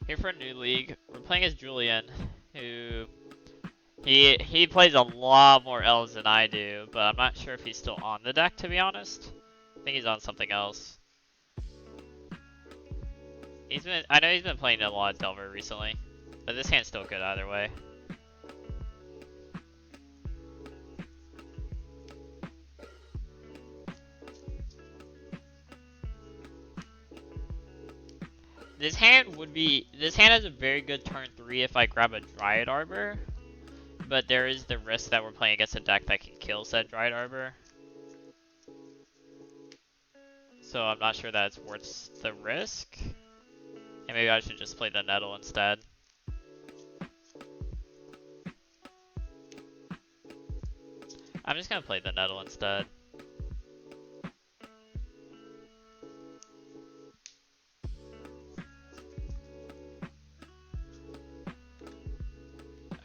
Here for a new league. We're playing as Julian, who he plays a lot more elves than I do, but I'm not sure if he's still on the deck, to be honest. I think he's on something else. I know he's been playing a lot of Delver recently, but this hand's still good either way. This hand has a very good turn 3 if I grab a Dryad Arbor, but there is the risk that we're playing against a deck that can kill said Dryad Arbor. So I'm not sure that it's worth the risk. And maybe I should just play the Nettle instead. I'm just gonna play the Nettle instead.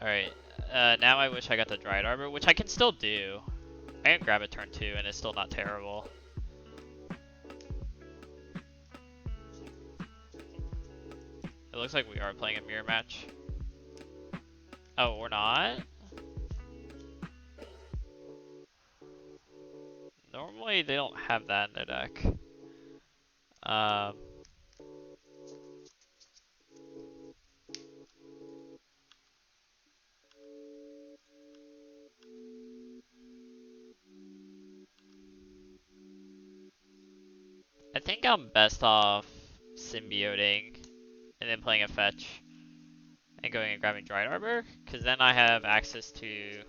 Alright, now I wish I got the Dryad Arbor, which I can still do. I can grab a turn 2 and it's still not terrible. It looks like we are playing a mirror match. Oh, we're not? Normally they don't have that in their deck. I think I'm best off symbioting and then playing a fetch and going and grabbing Dryad Arbor, because then I have access to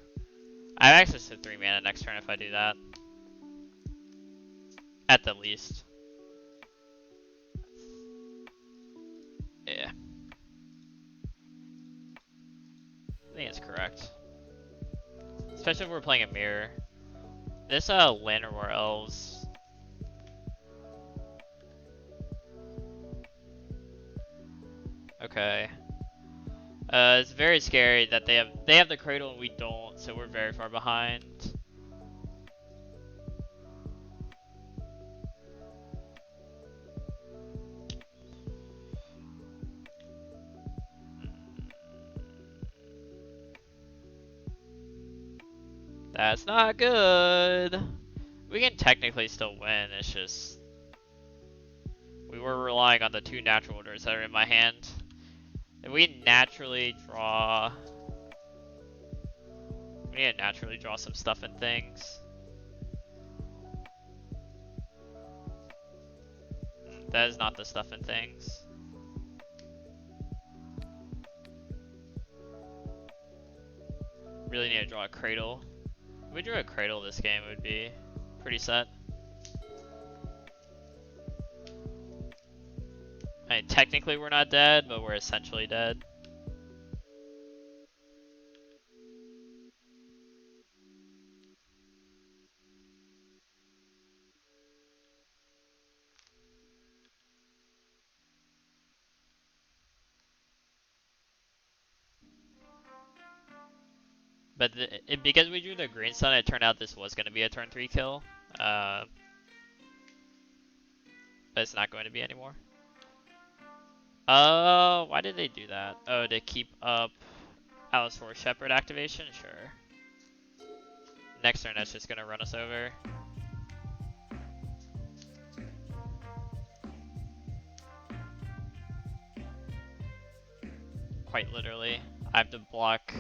3 mana next turn if I do that. At the least. Yeah. I think it's correct. Especially if we're playing a mirror. This Lantern War Elves. Okay. It's very scary that they have the cradle and we don't, so we're very far behind. That's not good. We can technically still win, it's just we were relying on the 2 natural orders that are in my hand. If we naturally draw... We need to naturally draw some stuff and things. That is not the stuff and things. Really need to draw a cradle. If we drew a cradle this game, it would be pretty set. I mean, technically we're not dead, but we're essentially dead. But because we drew the green sun, it turned out this was going to be a turn 3 kill. But it's not going to be anymore. Oh, why did they do that? Oh, to keep up Alice for Shepherd activation? Sure. Next turn, that's just going to run us over. Quite literally. I have to block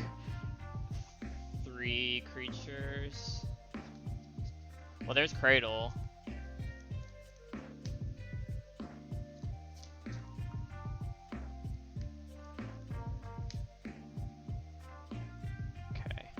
3 creatures. Well, there's Cradle. Okay.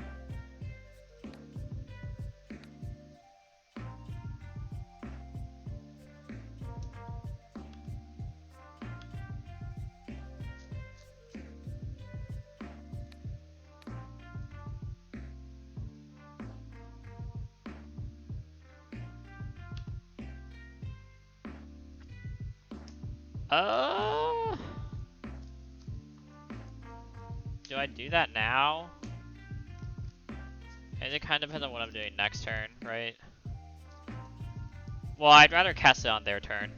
Do I do that now? And it kind of depends on what I'm doing next turn, right? Well, I'd rather cast it on their turn.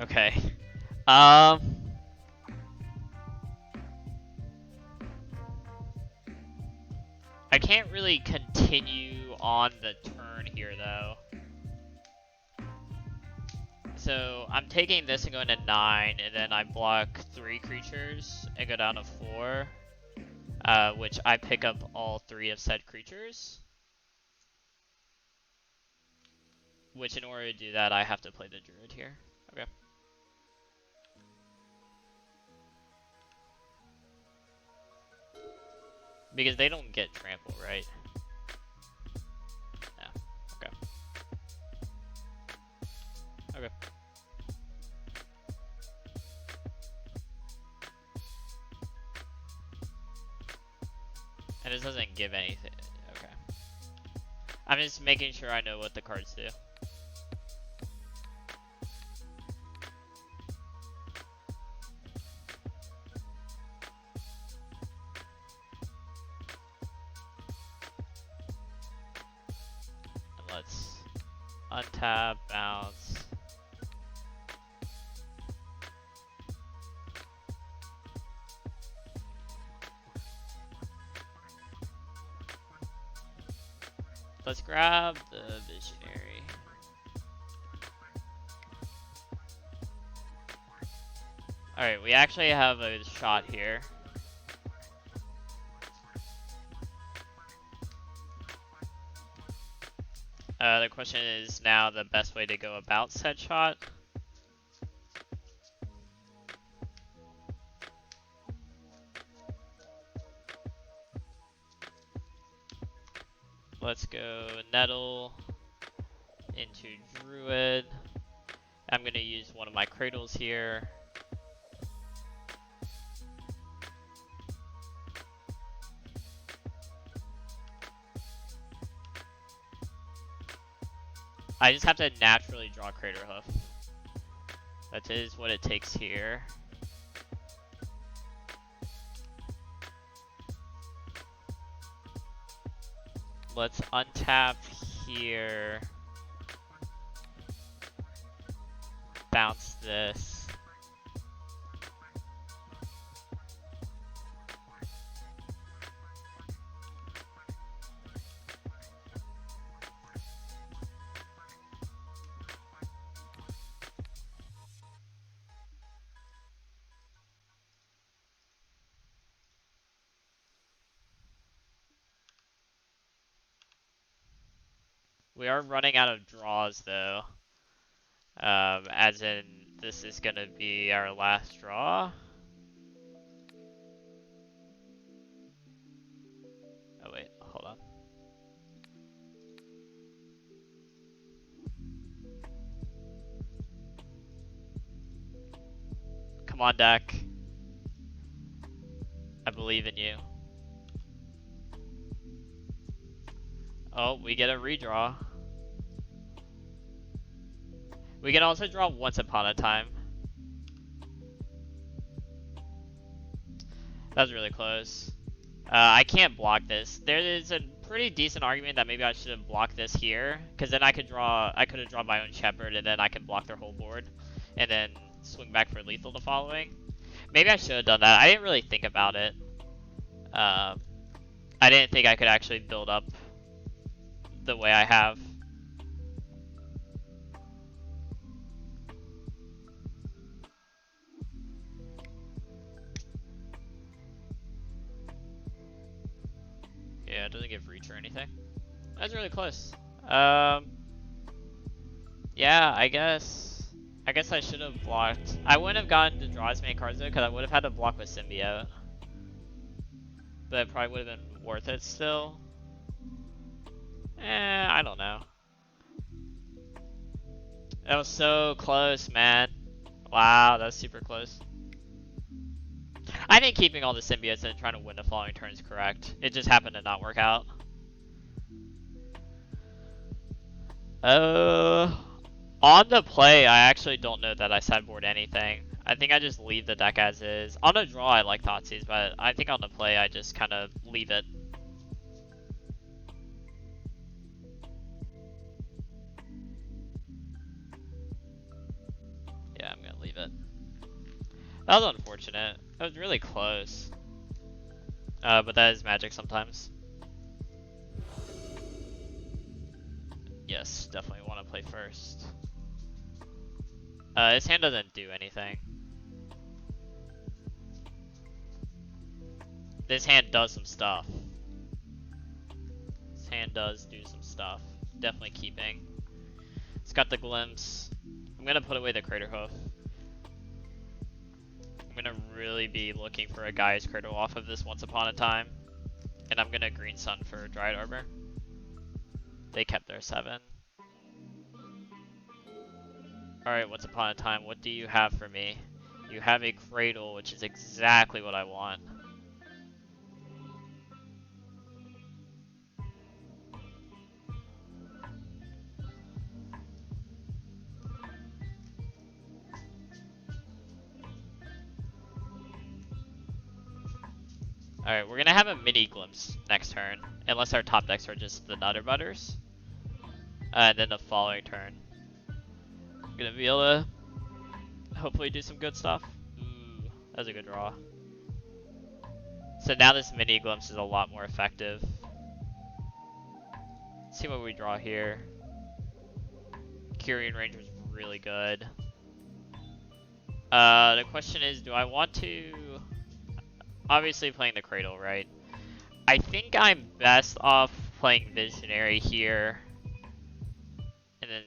Okay. Um. I can't really continue on the turn here though. So I'm taking this and going to 9, and then I block 3 creatures and go down to 4, which I pick up all 3 of said creatures. Which in order to do that, I have to play the druid here. Okay. Because they don't get trample, right? No. Okay. Okay. And this doesn't give anything. Okay. I'm just making sure I know what the cards do. And let's untap, bounce. Let's grab the visionary. Alright, we actually have a shot here. The question is now the best way to go about said shot. Let's go Nettle into Druid. I'm going to use one of my cradles here. I just have to naturally draw Crater Hoof. That is what it takes here. Let's untap here. Bounce this. We are running out of draws though. As in, this is gonna be our last draw. Oh wait, hold on. Come on, deck. I believe in you. Oh, we get a redraw. We can also draw Once Upon a Time. That was really close. I can't block this. There is a pretty decent argument that maybe I should have blocked this here, because then I could have drawn my own Shepherd, and then I could block their whole board, and then swing back for lethal the following. Maybe I should have done that. I didn't really think about it. I didn't think I could actually build up the way I have. Yeah, it doesn't give reach or anything. That's really close. Yeah, I guess I should have blocked. I wouldn't have gotten to draw as many cards though, because I would have had to block with Symbiote. But it probably would have been worth it still. I don't know. That was so close, man. Wow, that was super close. I think keeping all the symbiotes and trying to win the following turn is correct. It just happened to not work out. On the play, I actually don't know that I sideboard anything. I think I just leave the deck as is. On a draw, I like Thoughtseize, but I think on the play, I just kind of leave it. Yeah, I'm gonna That was unfortunate. That was really close. But that is magic sometimes. Yes, definitely want to play first. His hand doesn't do anything. This hand does some stuff. This hand does do some stuff. Definitely keeping. It's got the glimpse. I'm gonna put away the crater hoof. I'm gonna really be looking for a guy's cradle off of this once upon a time. And I'm gonna green sun for Dryad Arbor. They kept their 7. Alright, once upon a time, what do you have for me? You have a cradle, which is exactly what I want. Alright, we're gonna have a mini glimpse next turn, unless our top decks are just the Nutter Butters. And then the following turn, I'm gonna be able to hopefully do some good stuff. Ooh, that was a good draw. So now this mini glimpse is a lot more effective. Let's see what we draw here. Kyrian Ranger is really good. The question is, do I want to... Obviously playing the Cradle, right? I think I'm best off playing Visionary here. And then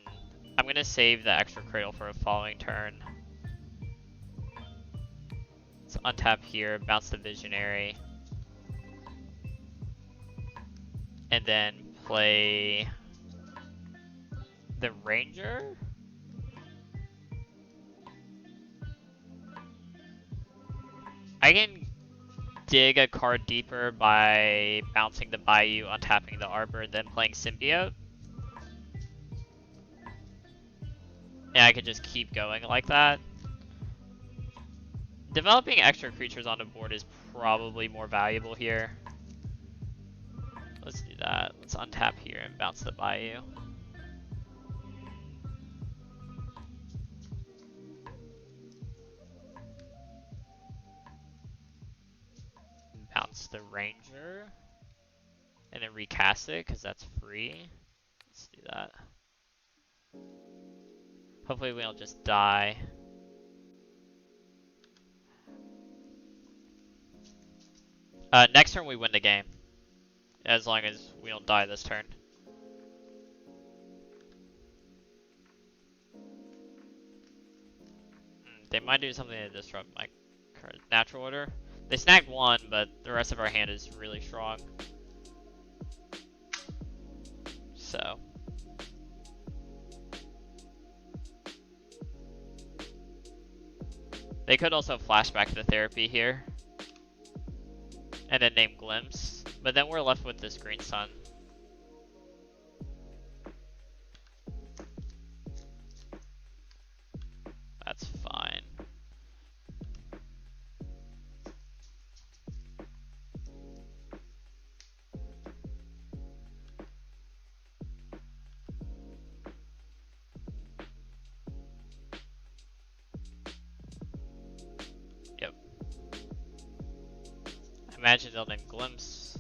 I'm going to save the extra Cradle for a following turn. Let's untap here, bounce the Visionary. And then play the Ranger? I can dig a card deeper by bouncing the Bayou, untapping the Arbor, then playing Symbiote. And I could just keep going like that. Developing extra creatures on the board is probably more valuable here. Let's do that. Let's untap here and bounce the Bayou. Bounce the Ranger. And then recast it, because that's free. Let's do that. Hopefully we don't just die. Next turn we win the game. As long as we don't die this turn. They might do something to disrupt my natural order. They snagged 1, but the rest of our hand is really strong. So. They could also flashback the therapy here. And then name Glimpse. But then we're left with this green sun. That's fine. Yep. Imagine they'll name Glimpse.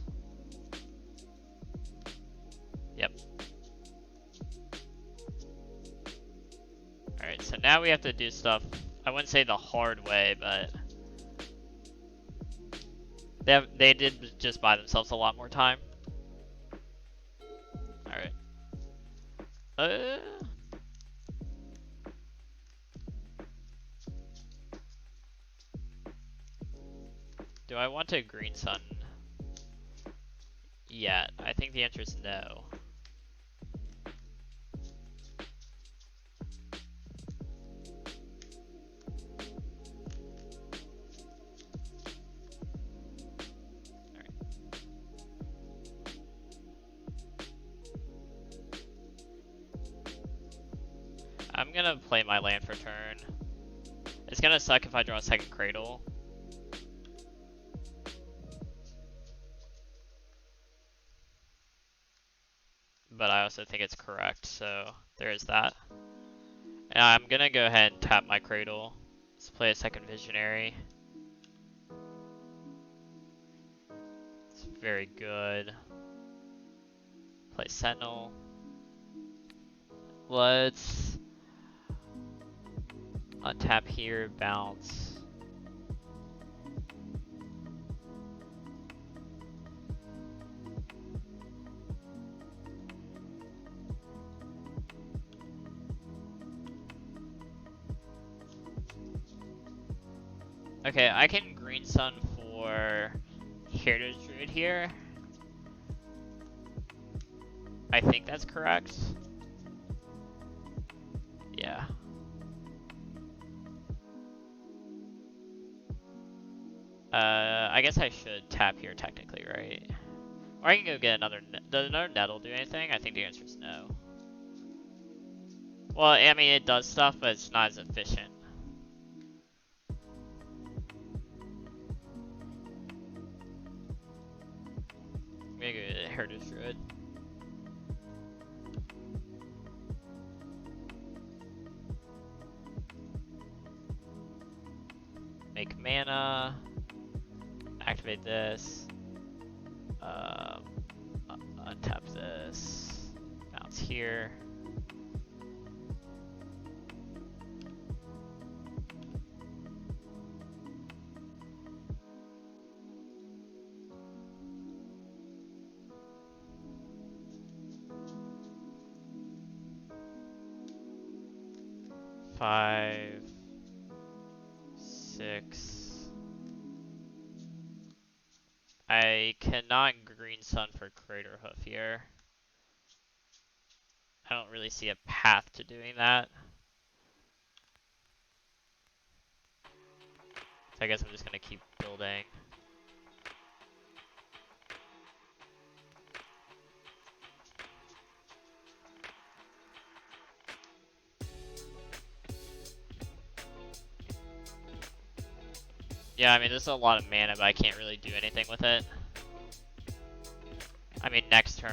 Yep. Alright, so now we have to do stuff, I wouldn't say the hard way, but they did just buy themselves a lot more time. Alright. Do I want to green sun yet? I think the answer is no. I'm gonna play my land for turn. It's gonna suck if I draw a second Cradle. But I also think it's correct, so there is that. And I'm gonna go ahead and tap my Cradle. Let's play a second Visionary. It's very good. Play Sentinel. Let's untap here, bounce. Okay, I can Green Sun for Heritage Druid here. I think that's correct. Yeah. I guess I should tap here technically, right? Or I can go get another. Does another Nettle do anything? I think the answer is no. Well, I mean, it does stuff, but it's not as efficient. I'm gonna go get Heritage Druid. Make mana. Activate this. Untap this. Bounce here. Five, 6. I cannot Green Sun for Crater Hoof here. I don't really see a path to doing that. So I guess I'm just gonna keep building. Yeah, I mean, this is a lot of mana, but I can't really do anything with it. I mean, next turn,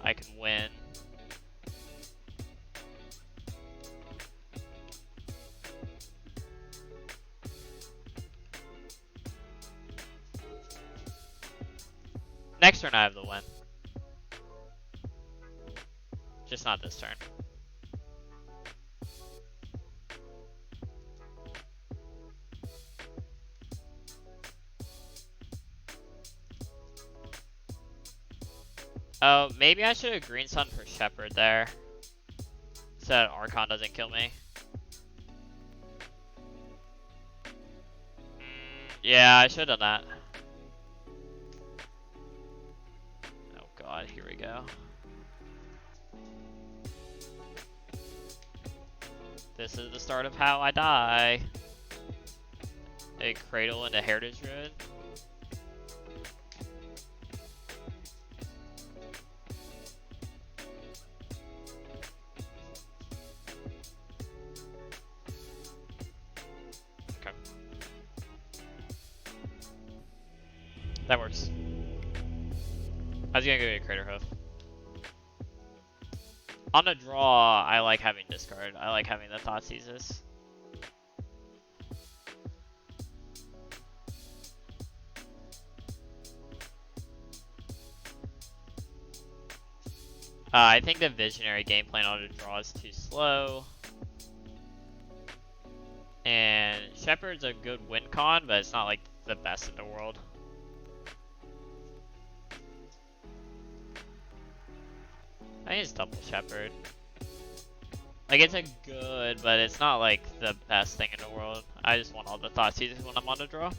I can win. Next turn, I have the win. Just not this turn. Oh, maybe I should have Green Sun for Shepherd there. So that Archon doesn't kill me. Yeah, I should have done that. Oh god, here we go. This is the start of how I die. A Cradle into Heritage Druid. Okay. That works. I was gonna go get a Crater Hoof. On a draw, I like having discard. I like having the Thoughtseizes. I think the Visionary game plan on a draw is too slow. And Shepherd's a good win con, but it's not like the best in the world. I think it's double Shepherd. Like, it's a good, but it's not like the best thing in the world. I just want all the Thoughtseizes when I'm on the draw.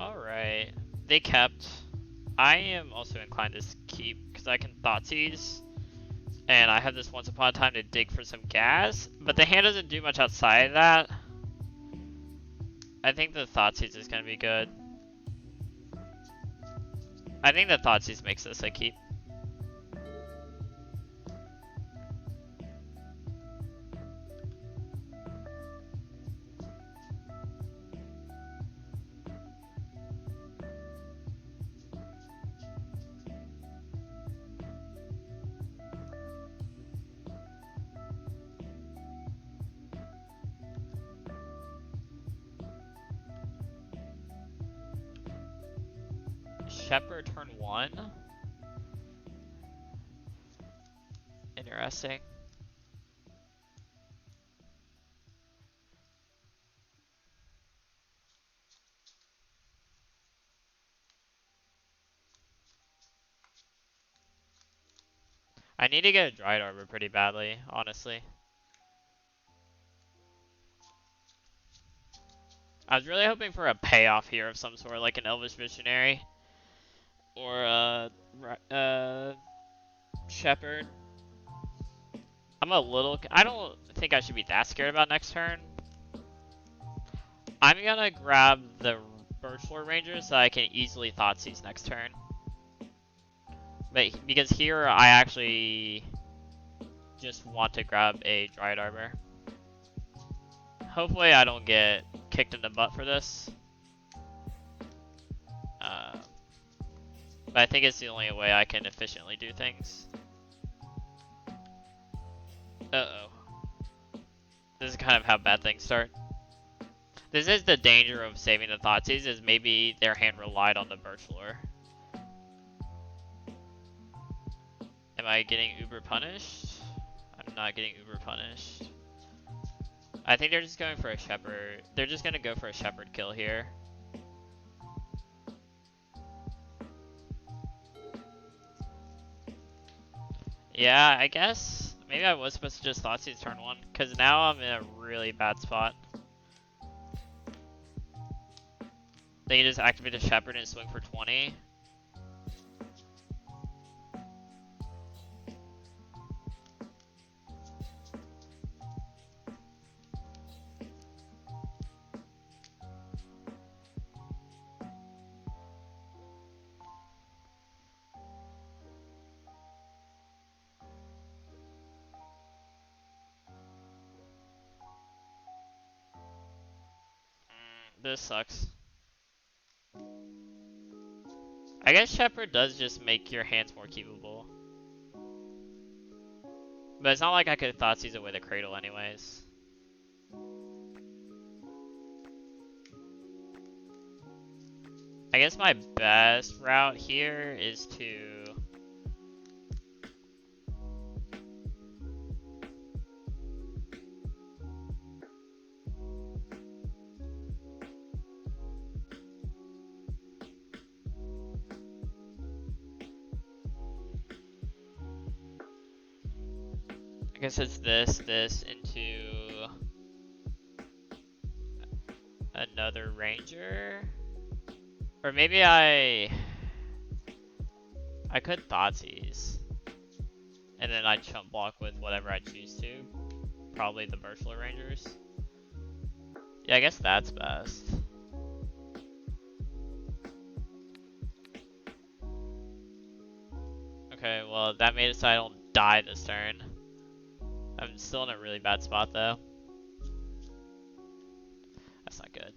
Alright. They kept. I am also inclined to keep, because I can Thoughtseize. And I have this once upon a time to dig for some gas. But the hand doesn't do much outside of that. I think the Thoughtseize is going to be good. I think the Thoughtseize makes this a keep. Shepherd turn 1. Interesting. I need to get a Dried Arbor pretty badly, honestly. I was really hoping for a payoff here of some sort, like an Elvish Visionary. Or Shepherd. I don't think I should be that scared about next turn. I'm gonna grab the Birchlord Ranger so I can easily Thoughtseize next turn. But because here I actually just want to grab a Dried Arbor. Hopefully I don't get kicked in the butt for this. But I think it's the only way I can efficiently do things. Uh-oh. This is kind of how bad things start. This is the danger of saving the Thoughtseize, is maybe their hand relied on the Birchlord. Am I getting uber punished? I'm not getting uber punished. I think they're just going for a Shepherd. They're just gonna go for a Shepherd kill here. Yeah, I guess. Maybe I was supposed to just Thoughtseize turn 1, because now I'm in a really bad spot. They can just activate a Shepherd and swing for 20. This sucks. I guess Shepherd does just make your hands more keepable. But it's not like I could Thoughtseize away the Cradle anyways. I guess my best route here is to... I guess it's this into another Ranger. Or maybe I could Thoughtseize. And then I chump block with whatever I choose to. Probably the Birchlord Rangers. Yeah, I guess that's best. Okay, well that made it so I don't die this turn. I'm still in a really bad spot though. That's not good.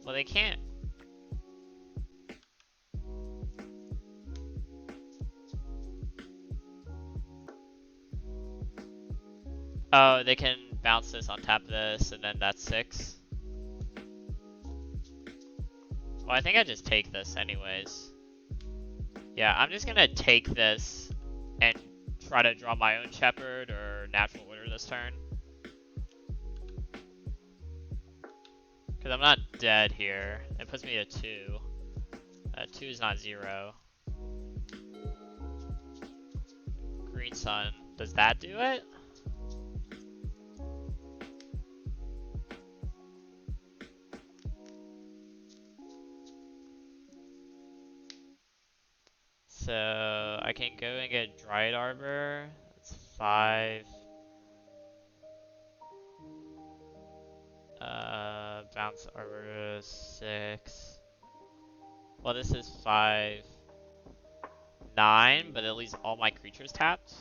Well, they can't. Oh, they can bounce this on top of this, and then that's 6. Well, I think I just take this anyways. Yeah, I'm just gonna take this and try to draw my own Shepherd or Natural Order this turn. Because I'm not dead here. It puts me at 2. 2 is not 0. Green Sun. Does that do it? So I can go and get Dryad Arbor. That's 5. Bounce Arbor 6. Well, this is 5, 9, but at least all my creatures tapped.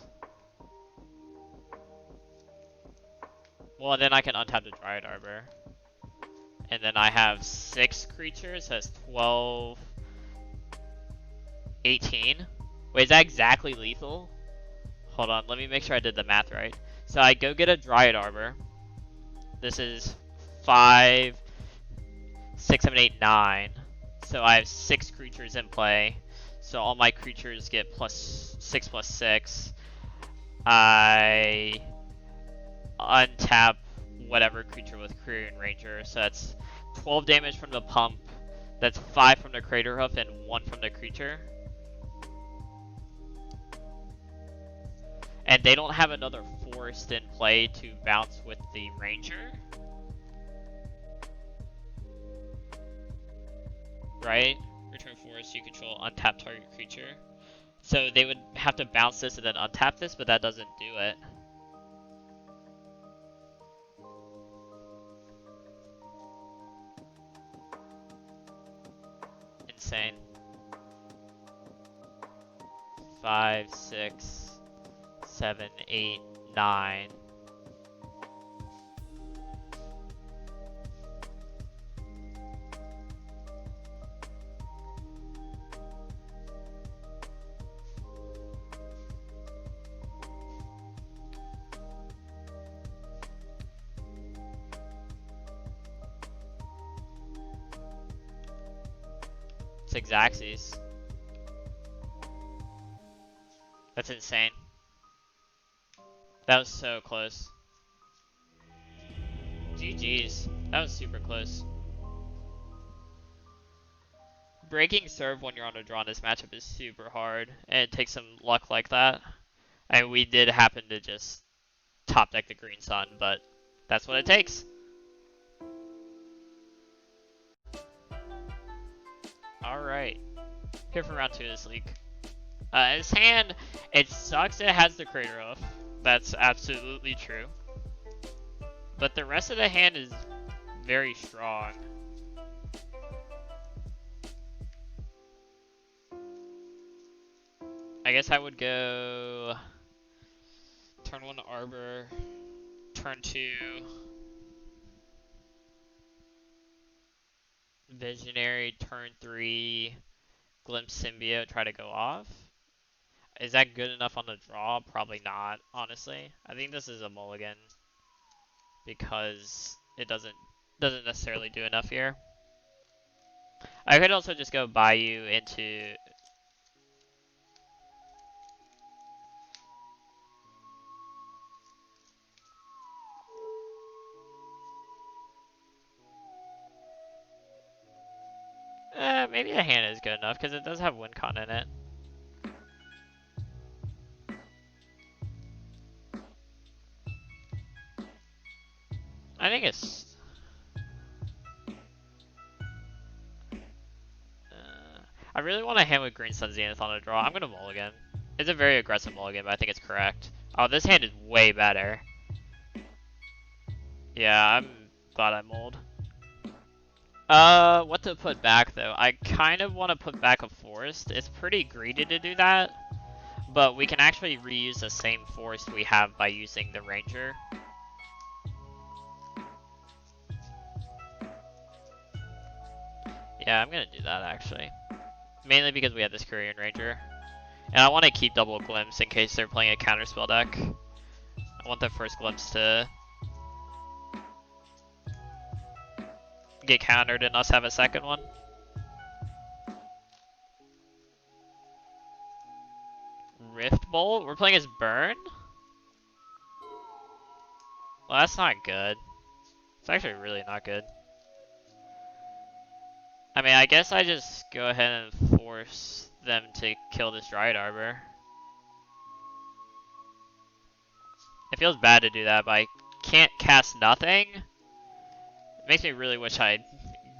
Well, then I can untap the Dryad Arbor. And then I have 6 creatures, that's 12, 18. Wait, is that exactly lethal? Hold on, let me make sure I did the math right. So I go get a Dryad Arbor. This is 5, 6, 7, 8, 9. So I have 6 creatures in play. So all my creatures get +6/+6. I untap whatever creature with Career and Ranger. So that's 12 damage from the pump. That's 5 from the Crater Hoof and 1 from the creature. And they don't have another forest in play to bounce with the Ranger. Right? Return forest, you control untap target creature. So they would have to bounce this and then untap this, but that doesn't do it. Insane. 5, 6, 7, 8, 9. It's intricacies. That's insane. That was so close. GG's. That was super close. Breaking serve when you're on a draw in this matchup is super hard, and it takes some luck like that. And we did happen to just top deck the Green Sun, but that's what it takes. Alright. Here for round 2 of this league. His hand, it sucks it has the Crater Hoof. That's absolutely true. But the rest of the hand is very strong. I guess I would go turn 1 Arbor, turn 2 Visionary, turn 3 Glimpse Symbiote, try to go off. Is that good enough on the draw? Probably not, honestly. I think this is a mulligan because it doesn't necessarily do enough here. I could also just go Bayou into maybe the hand is good enough because it does have win con in it. I think it's I really want a hand with Green Sun Zenith on a draw. I'm gonna mulligan. It's a very aggressive mulligan, but I think it's correct. Oh, this hand is way better. Yeah, I'm glad I mulled. What to put back though? I kind of want to put back a forest. It's pretty greedy to do that, but we can actually reuse the same forest we have by using the Ranger. Yeah, I'm gonna do that actually. Mainly because we have this Korean Ranger. And I want to keep double Glimpse in case they're playing a counterspell deck. I want the first Glimpse to get countered and us have a second one. Rift Bolt? We're playing as Burn? Well, that's not good. It's actually really not good. I mean, I guess I just go ahead and force them to kill this Dryad Arbor. It feels bad to do that, but I can't cast nothing. It makes me really wish I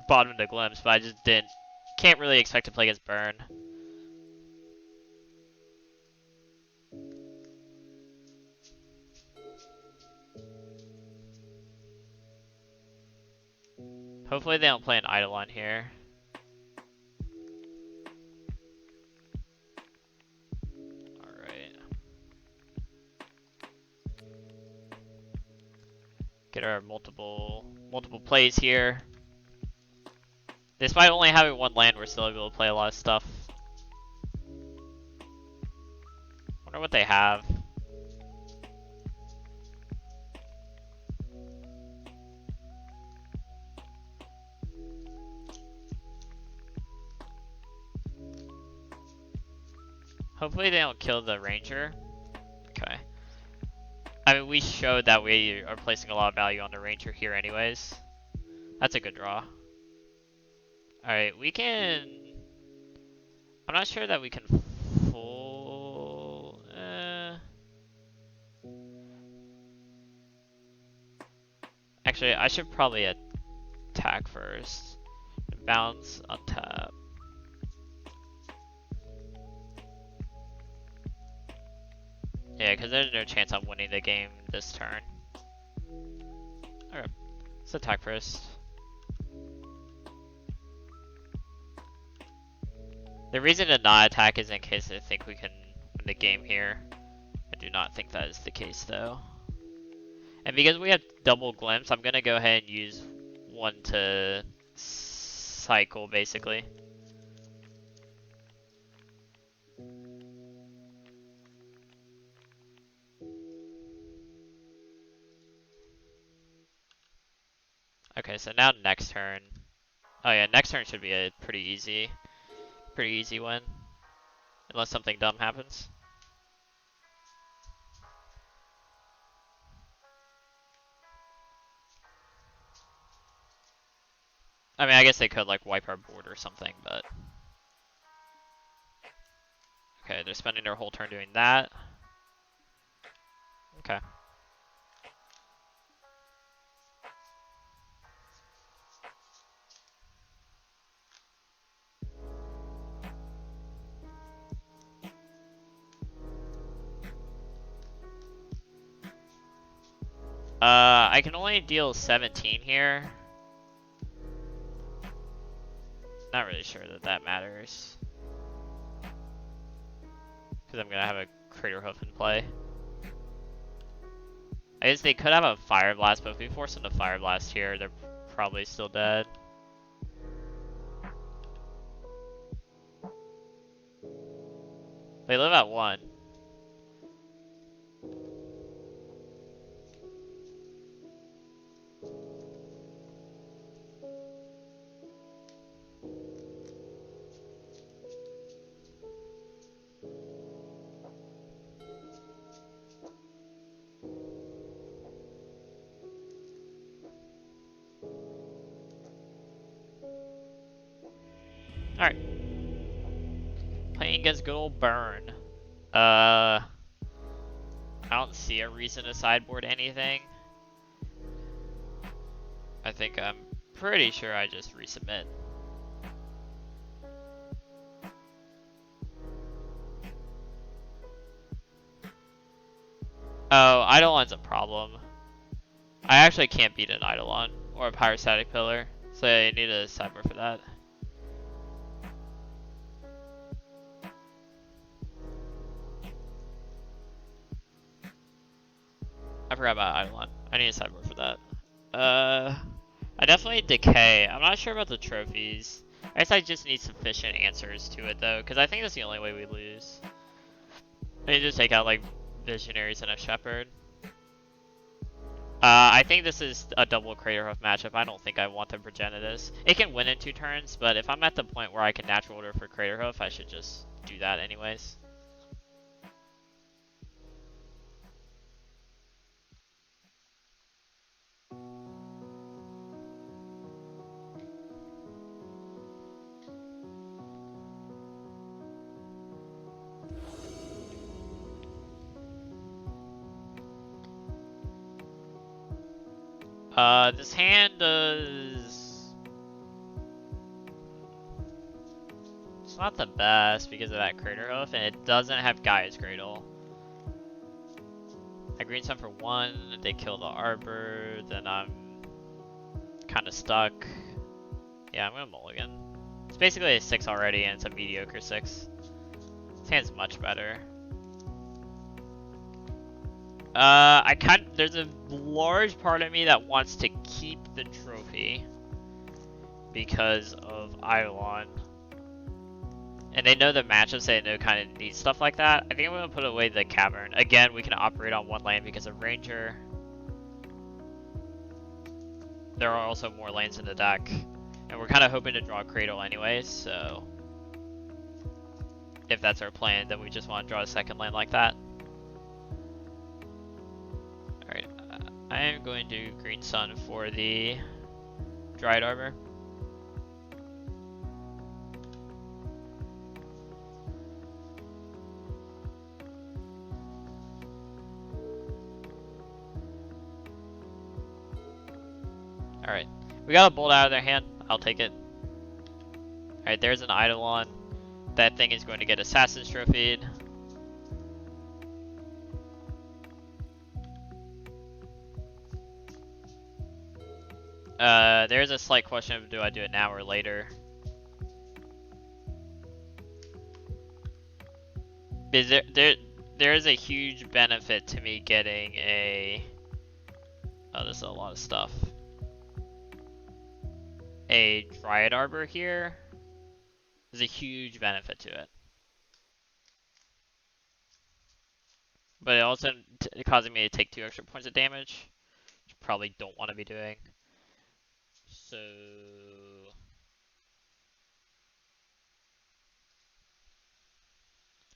bottomed a Glimpse, but I just didn't. Can't really expect to play against Burn. Hopefully they don't play an Eidolon here. Alright. Get our multiple plays here. Despite only having one land, we're still able to play a lot of stuff. Wonder what they have. Hopefully they don't kill the ranger. Okay. I mean, we showed that we are placing a lot of value on the ranger here anyways. That's a good draw. Alright, we can... I'm not sure that we can full... Actually, I should probably attack first. Bounce, untap. Yeah, because there's no chance I'm winning the game this turn. Alright, let's attack first. The reason to not attack is in case I think we can win the game here. I do not think that is the case though. And because we have double glimpse, I'm gonna go ahead and use one to cycle basically. Okay, so now next turn. Oh yeah, next turn should be a pretty easy win. Unless something dumb happens. I mean, I guess they could like wipe our board or something, but... Okay, they're spending their whole turn doing that. Okay. I can only deal 17 here. Not really sure that that matters. Because I'm going to have a Crater Hoof in play. I guess they could have a Fire Blast, but if we force them to Fire Blast here, they're probably still dead. They live at 1. Alright. Playing against good old Burn. I don't see a reason to sideboard anything. I think I'm pretty sure I just resubmit. Oh, Eidolon's a problem. I actually can't beat an Eidolon or a Pyrostatic Pillar, so I need a sideboard for that. I forgot about Eidolon. I need a sideboard for that. I definitely decay. I'm not sure about the trophies. I guess I just need sufficient answers to it though, because I think that's the only way we lose. I need to take out like Visionaries and a Shepherd. I think this is a double Crater Hoof matchup. I don't think I want to Progenitus. It can win in 2 turns, but if I'm at the point where I can natural order for Crater Hoof, I should just do that anyways. This hand does... It's not the best because of that Crater Hoof, and it doesn't have Gaia's Cradle. I green sun for 1, they kill the Arbor, then I'm kind of stuck. Yeah, I'm gonna mulligan. It's basically a 6 already, and it's a mediocre 6. This hand's much better. There's a large part of me that wants to keep the trophy because of Eidolon. And they know the matchups, they know kind of need stuff like that. I think I'm gonna put away the Cavern. Again, we can operate on one lane because of Ranger. There are also more lanes in the deck. And we're kind of hoping to draw Cradle anyways, so... If that's our plan, then we just want to draw a second lane like that. Alright, I am going to Green Sun for the Dried Arbor. Alright, we got a Bolt out of their hand. I'll take it. Alright, there's an Eidolon. That thing is going to get Assassin's Trophied. There's a slight question of do I do it now or later. There is a huge benefit to me getting a... Oh, this is a lot of stuff. A Dryad Arbor here. There's a huge benefit to it. But it also causing me to take 2 extra points of damage, which I probably don't want to be doing. So...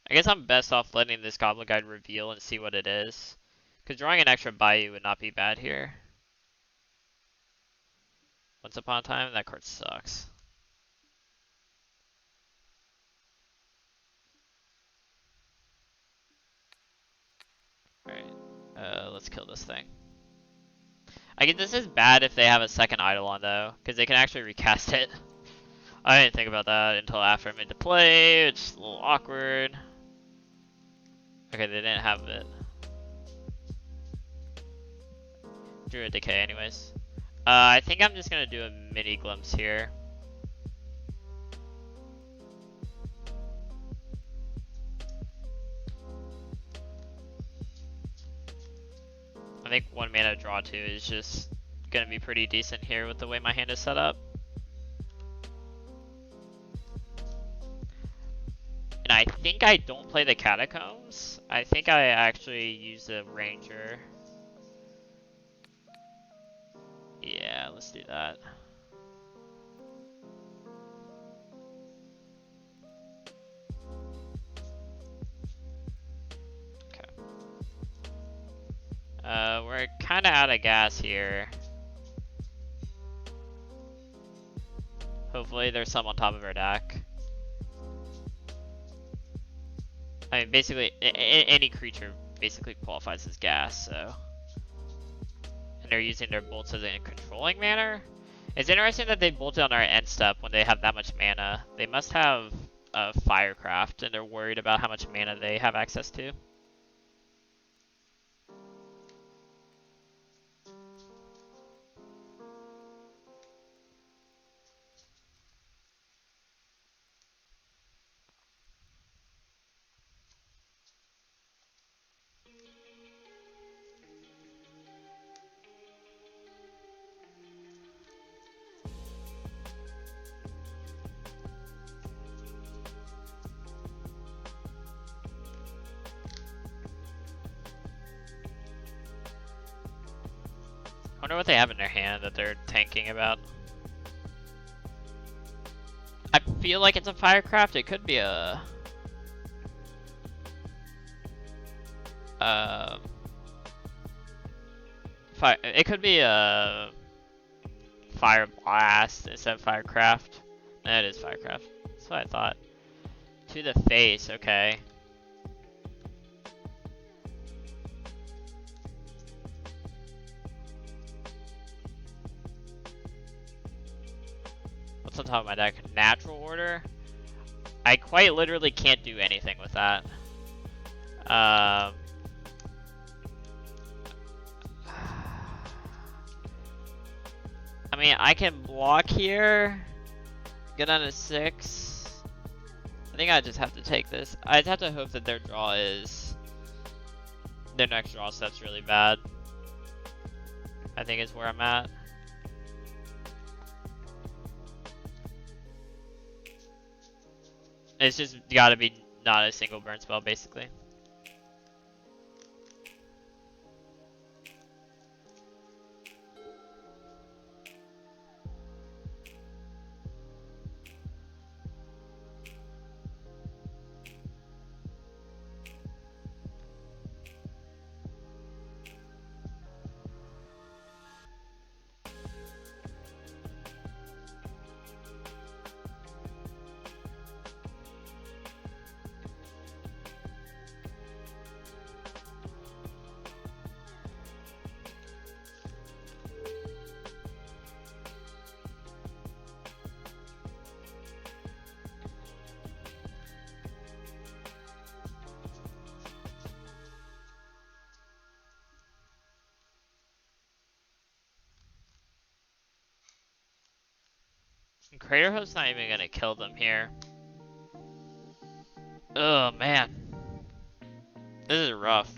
I guess I'm best off letting this Goblin Guide reveal and see what it is. Because drawing an extra Bayou would not be bad here. Once Upon a Time, that card sucks. Alright, let's kill this thing. I guess this is bad if they have a second Eidolon though, because they can actually recast it. I didn't think about that until after I'm into play, it's a little awkward. Okay, they didn't have it. Drew a Decay anyways. I think I'm just gonna do a mini glimpse here. I think 1 mana draw 2 is just gonna be pretty decent here with the way my hand is set up. And I think I don't play the Catacombs. I think I actually use the Ranger. Yeah, let's do that. Okay. We're kind of out of gas here. Hopefully there's some on top of our deck. I mean, basically, any creature basically qualifies as gas, so... And they're using their bolts as in a controlling manner. It's interesting that they bolted on our end step when they have that much mana. They must have Firecraft, and they're worried about how much mana they have access to. I wonder what they have in their hand that they're tanking about. I feel like it's a Firecraft. It could be a... It could be a... Fire Blast instead of Firecraft. No, it is Firecraft. That's what I thought. To the face, okay. What's on top of my deck? Natural Order? I quite literally can't do anything with that. I mean, I can block here. Get on a 6. I think I just have to take this. I just have to hope that their draw is... Their next draw step's really bad. I think is where I'm at. It's just gotta be not a single burn spell, basically. Crater Hope's not even gonna kill them here. Oh man. This is rough.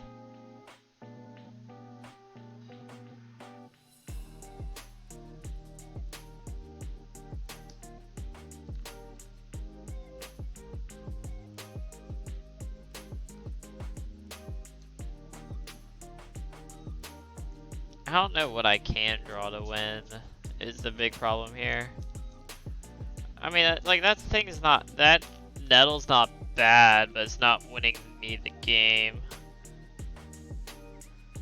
I don't know what I can draw to win is the big problem here. I mean, like, that thing is not, that Nettle's not bad, but it's not winning me the game.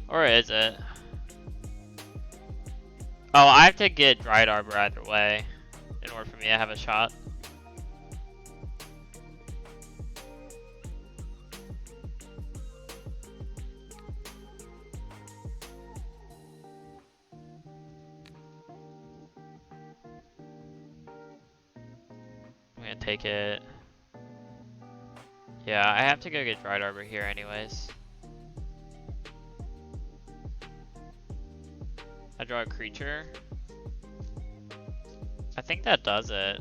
Or is it? Oh, I have to get Dried Arbor either way in order for me to have a shot. I'm gonna take it. Yeah, I have to go get Dried Arbor here anyways. I draw a creature. I think that does it.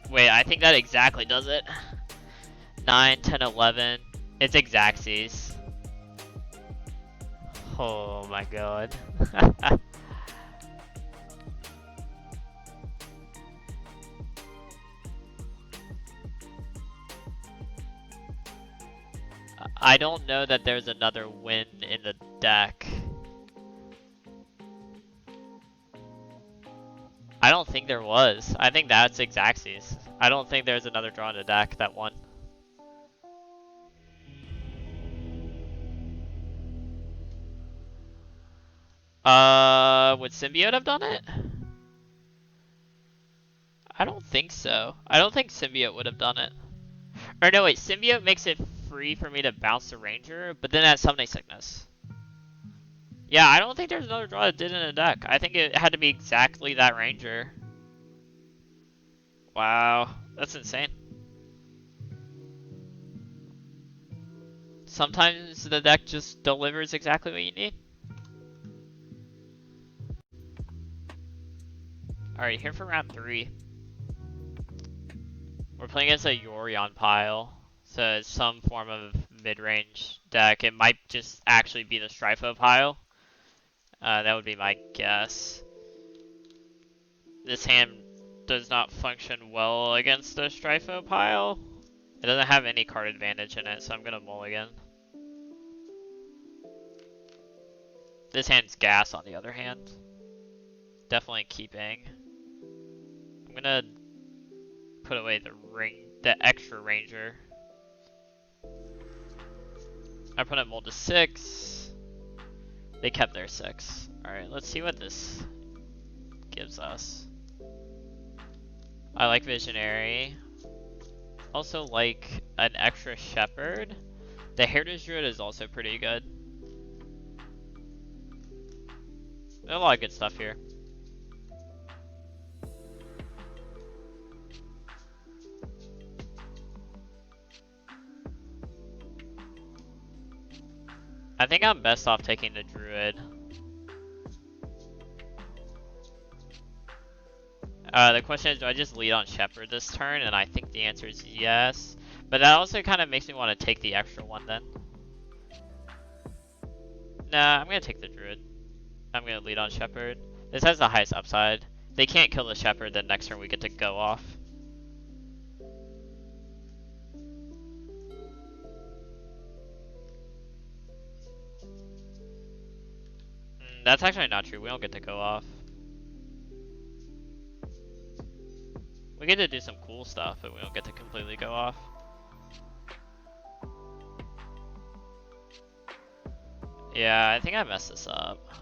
Wait, I think that exactly does it. 9, 10, 11. It's intricacies. Oh my god. I don't know that there's another win in the deck. I don't think there was. I think that's intricacies. I don't think there's another draw in the deck that won. Would Symbiote have done it? I don't think so. I don't think Symbiote would have done it. Or no, wait, Symbiote makes it free for me to bounce the Ranger, but then that's Summoning Sickness. Yeah, I don't think there's another draw that did in the deck. I think it had to be exactly that Ranger. Wow, that's insane. Sometimes the deck just delivers exactly what you need. Alright, here for round 3. We're playing against a Yorion pile, so it's some form of mid-range deck. It might just actually be the Strifo pile. That would be my guess. This hand does not function well against the Strifo pile. It doesn't have any card advantage in it, so I'm gonna mulligan. This hand's gas on the other hand. Definitely keeping. I'm gonna put away the extra Ranger. I put it mold to 6. They kept their 6. Alright, let's see what this gives us. I like Visionary. Also like an extra Shepherd. The Heritage Druid is also pretty good. There's a lot of good stuff here. I think I'm best off taking the druid. The question is, do I just lead on shepherd this turn? And I think the answer is yes. But that also kind of makes me want to take the extra one then. Nah, I'm gonna take the druid. I'm gonna lead on shepherd. This has the highest upside. If they can't kill the shepherd, then next turn we get to go off. That's actually not true. We don't get to go off. We get to do some cool stuff, but we don't get to completely go off. Yeah, I think I messed this up.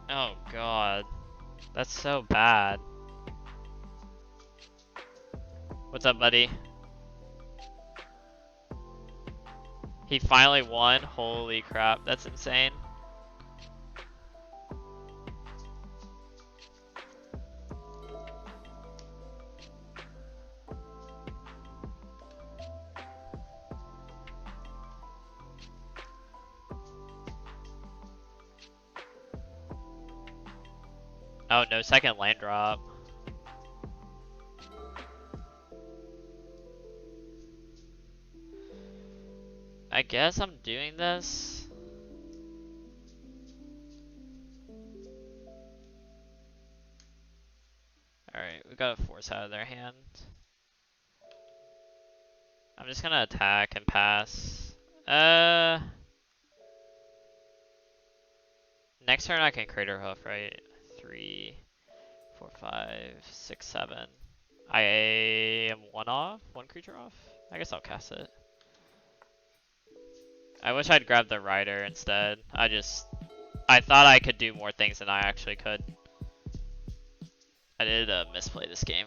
Oh god. That's so bad. What's up, buddy? He finally won? Holy crap, that's insane. Oh, no second land drop. I guess I'm doing this. Alright, we got a force out of their hand. I'm just gonna attack and pass. Next turn I can crater hoof, right? 3, 4, 5, 6, 7. I am one creature off? I guess I'll cast it. I wish I'd grabbed the rider instead. I thought I could do more things than I actually could. I did misplay this game.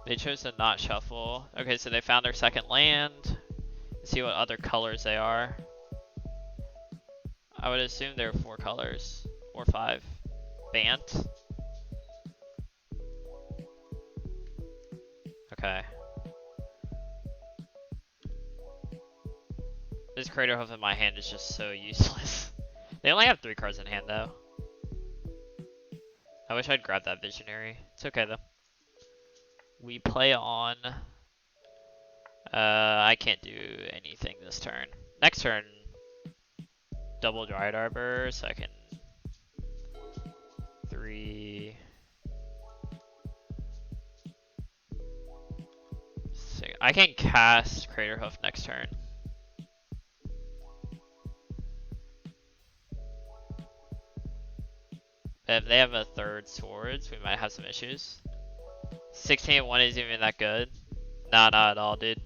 They chose to not shuffle. Okay, so they found their second land. Let's see what other colors they are. I would assume there are 4 colors. Or 5. Bant. Okay. This Crater Hoof in my hand is just so useless. They only have 3 cards in hand though. I wish I'd grabbed that Visionary. It's okay though. We play on. I can't do anything this turn. Next turn, double Dryad Arbor, so I can 3, 6. I can cast Crater Hoof next turn. If they have a third swords, we might have some issues. 16-1 isn't even that good. Nah, not at all, dude.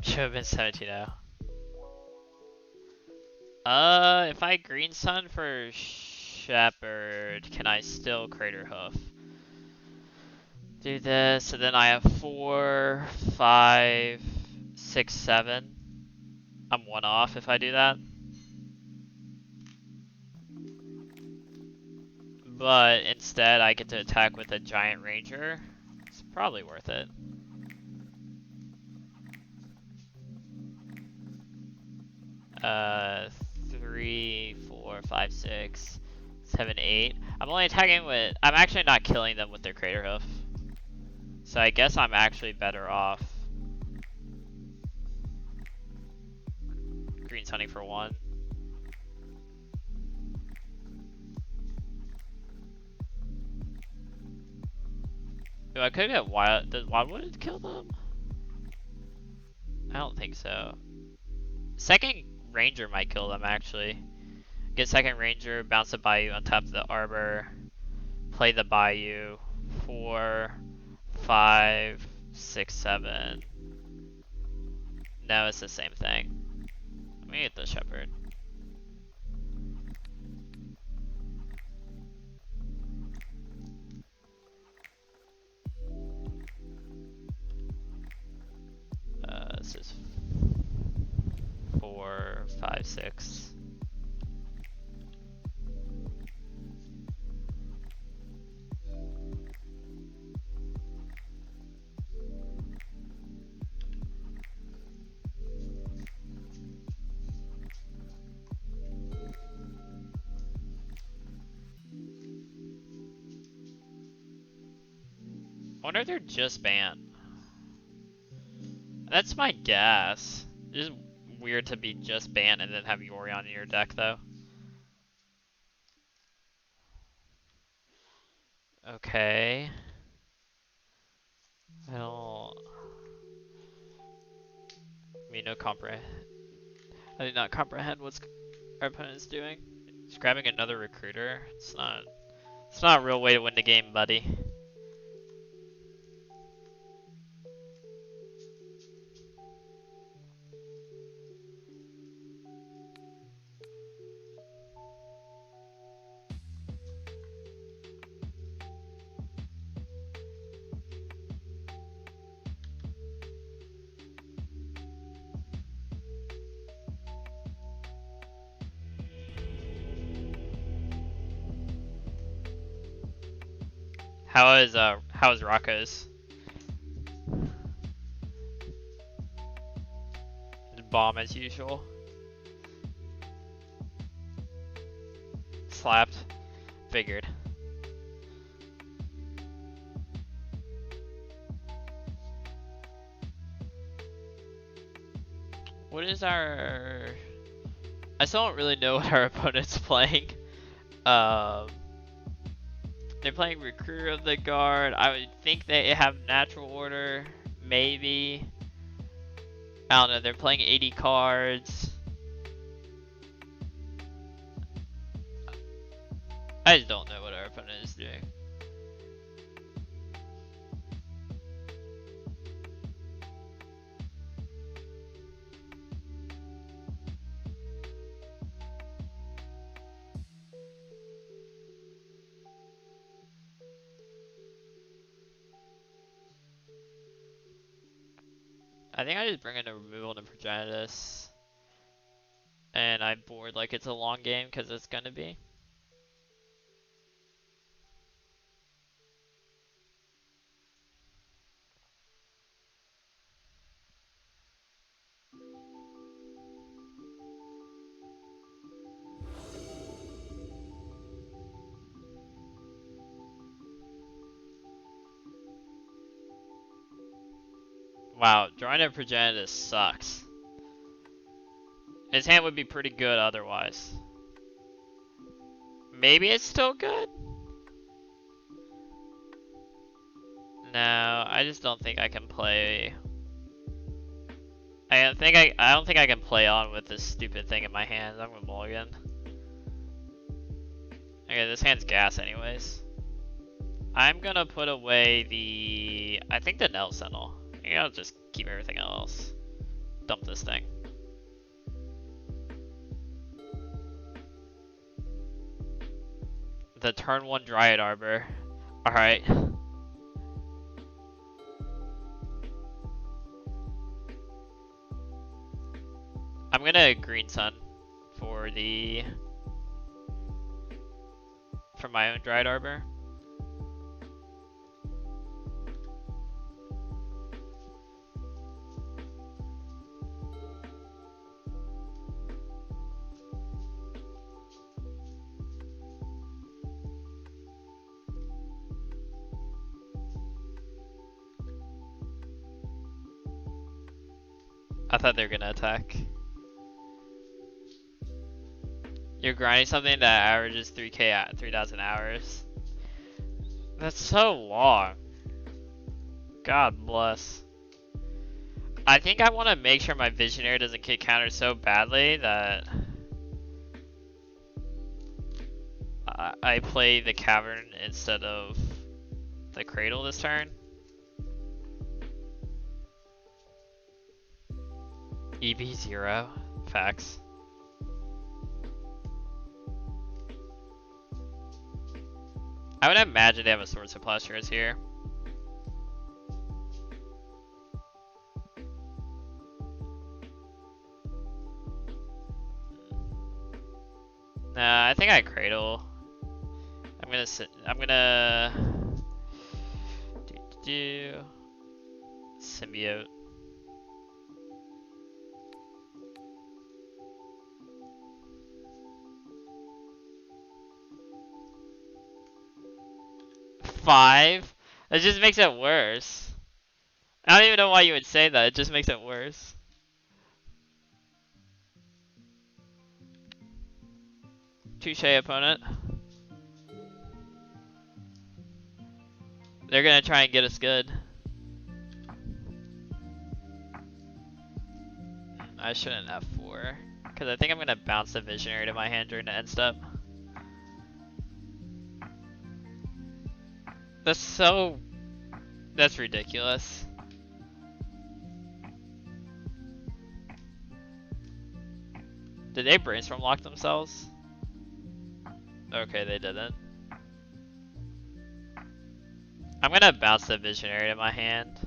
Should have been 17-0. If I green sun for Shepherd, can I still Crater Hoof? Do this, so then I have 4, 5, 6, 7. I'm 1 off if I do that. But instead I get to attack with a giant ranger. It's probably worth it. Uh, 3, 4, 5, 6, 7, 8. I'm only attacking with. I'm actually not killing them with their Crater Hoof. So I guess I'm actually better off Green's hunting for 1. Dude, I could get wild. Does Wildwood kill them? I don't think so. Second Ranger might kill them actually. Get second Ranger, bounce the Bayou, untap the Arbor, play the Bayou. 4, 5, 6, 7. No, it's the same thing. Let me get the Shepherd. 6. I wonder if they're just banned. That's my guess. It's just weird to be just banned and then have Yorion in your deck, though. Okay. I don't... I mean, no comprehend. I did not comprehend what our opponent's doing. He's grabbing another recruiter. It's not a real way to win the game, buddy. How is Rocco's? Bomb as usual. Slapped. Figured. What is our... I still don't really know what our opponent's playing. They're playing Recruiter of the Guard. I would think they have Natural Order. Maybe. I don't know. They're playing 80 cards. I just don't know what our opponent is doing. I think I just bring in a removal to Progenitus. And I board like it's a long game because it's gonna be. Wow, drawing a Progenitus sucks. His hand would be pretty good otherwise. Maybe it's still good? No, I just don't think I can play. I don't think I can play on with this stupid thing in my hands. I'm gonna mulligan. Okay, this hand's gas anyways. I'm gonna put away the... I think the Nell Sentinel. I think I'll just keep everything else. Dump this thing. The turn 1 Dryad Arbor. Alright. I'm gonna Green Sun for the... for my own Dryad Arbor. I thought they were gonna attack. You're grinding something that averages 3k at 3,000 hours. That's so long. God bless. I think I want to make sure my Visionary doesn't get countered so badly that I play the Cavern instead of the Cradle this turn. EB0. Facts. I would imagine they have a Swords of Plowshares here. Nah, I think I cradle. I'm gonna do symbiote. Five? That just makes it worse. I don't even know why you would say that. It just makes it worse. Touche, opponent. They're gonna try and get us good. I shouldn't F4. Because I think I'm gonna bounce the Visionary to my hand during the end step. That's ridiculous. Did they brainstorm lock themselves? Okay, they didn't. I'm gonna bounce the Visionary to my hand.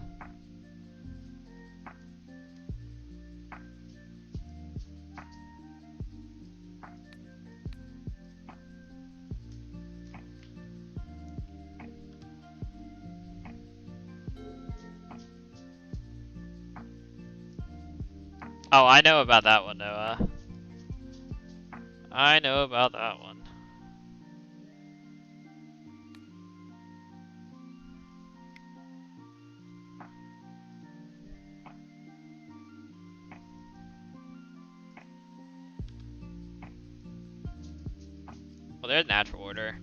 Oh, I know about that one, Noah. I know about that one. Well, they're natural order.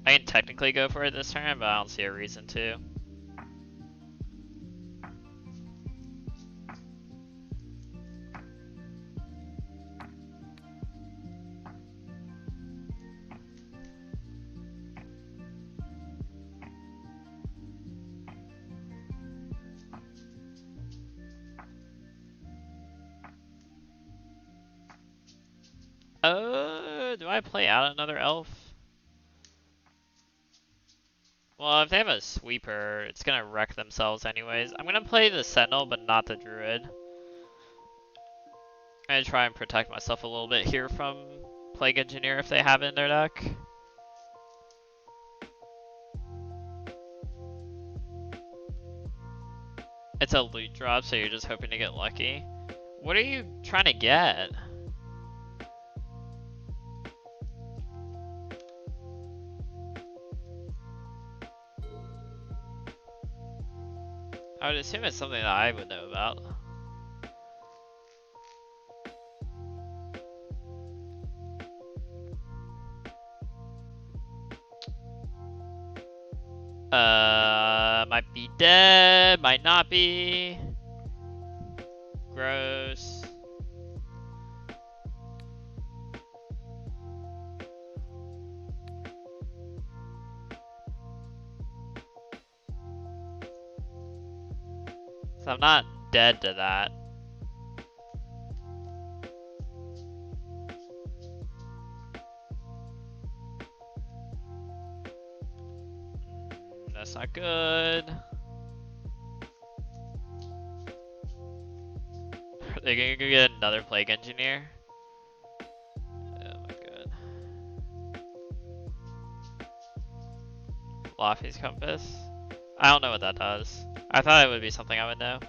I can technically go for it this turn, but I don't see a reason to. Do I play out another elf? Well, if they have a sweeper, it's gonna wreck themselves anyways. I'm gonna play the sentinel, but not the druid. I'm gonna try and protect myself a little bit here from Plague Engineer if they have it in their deck. It's a loot drop, so you're just hoping to get lucky. What are you trying to get? I would assume it's something that I would know about. Might be dead, might not be. Gross. So I'm not dead to that. That's not good. They're gonna go get another Plague Engineer. Oh my god. Lofty's Compass. I don't know what that does. I thought it would be something I would know.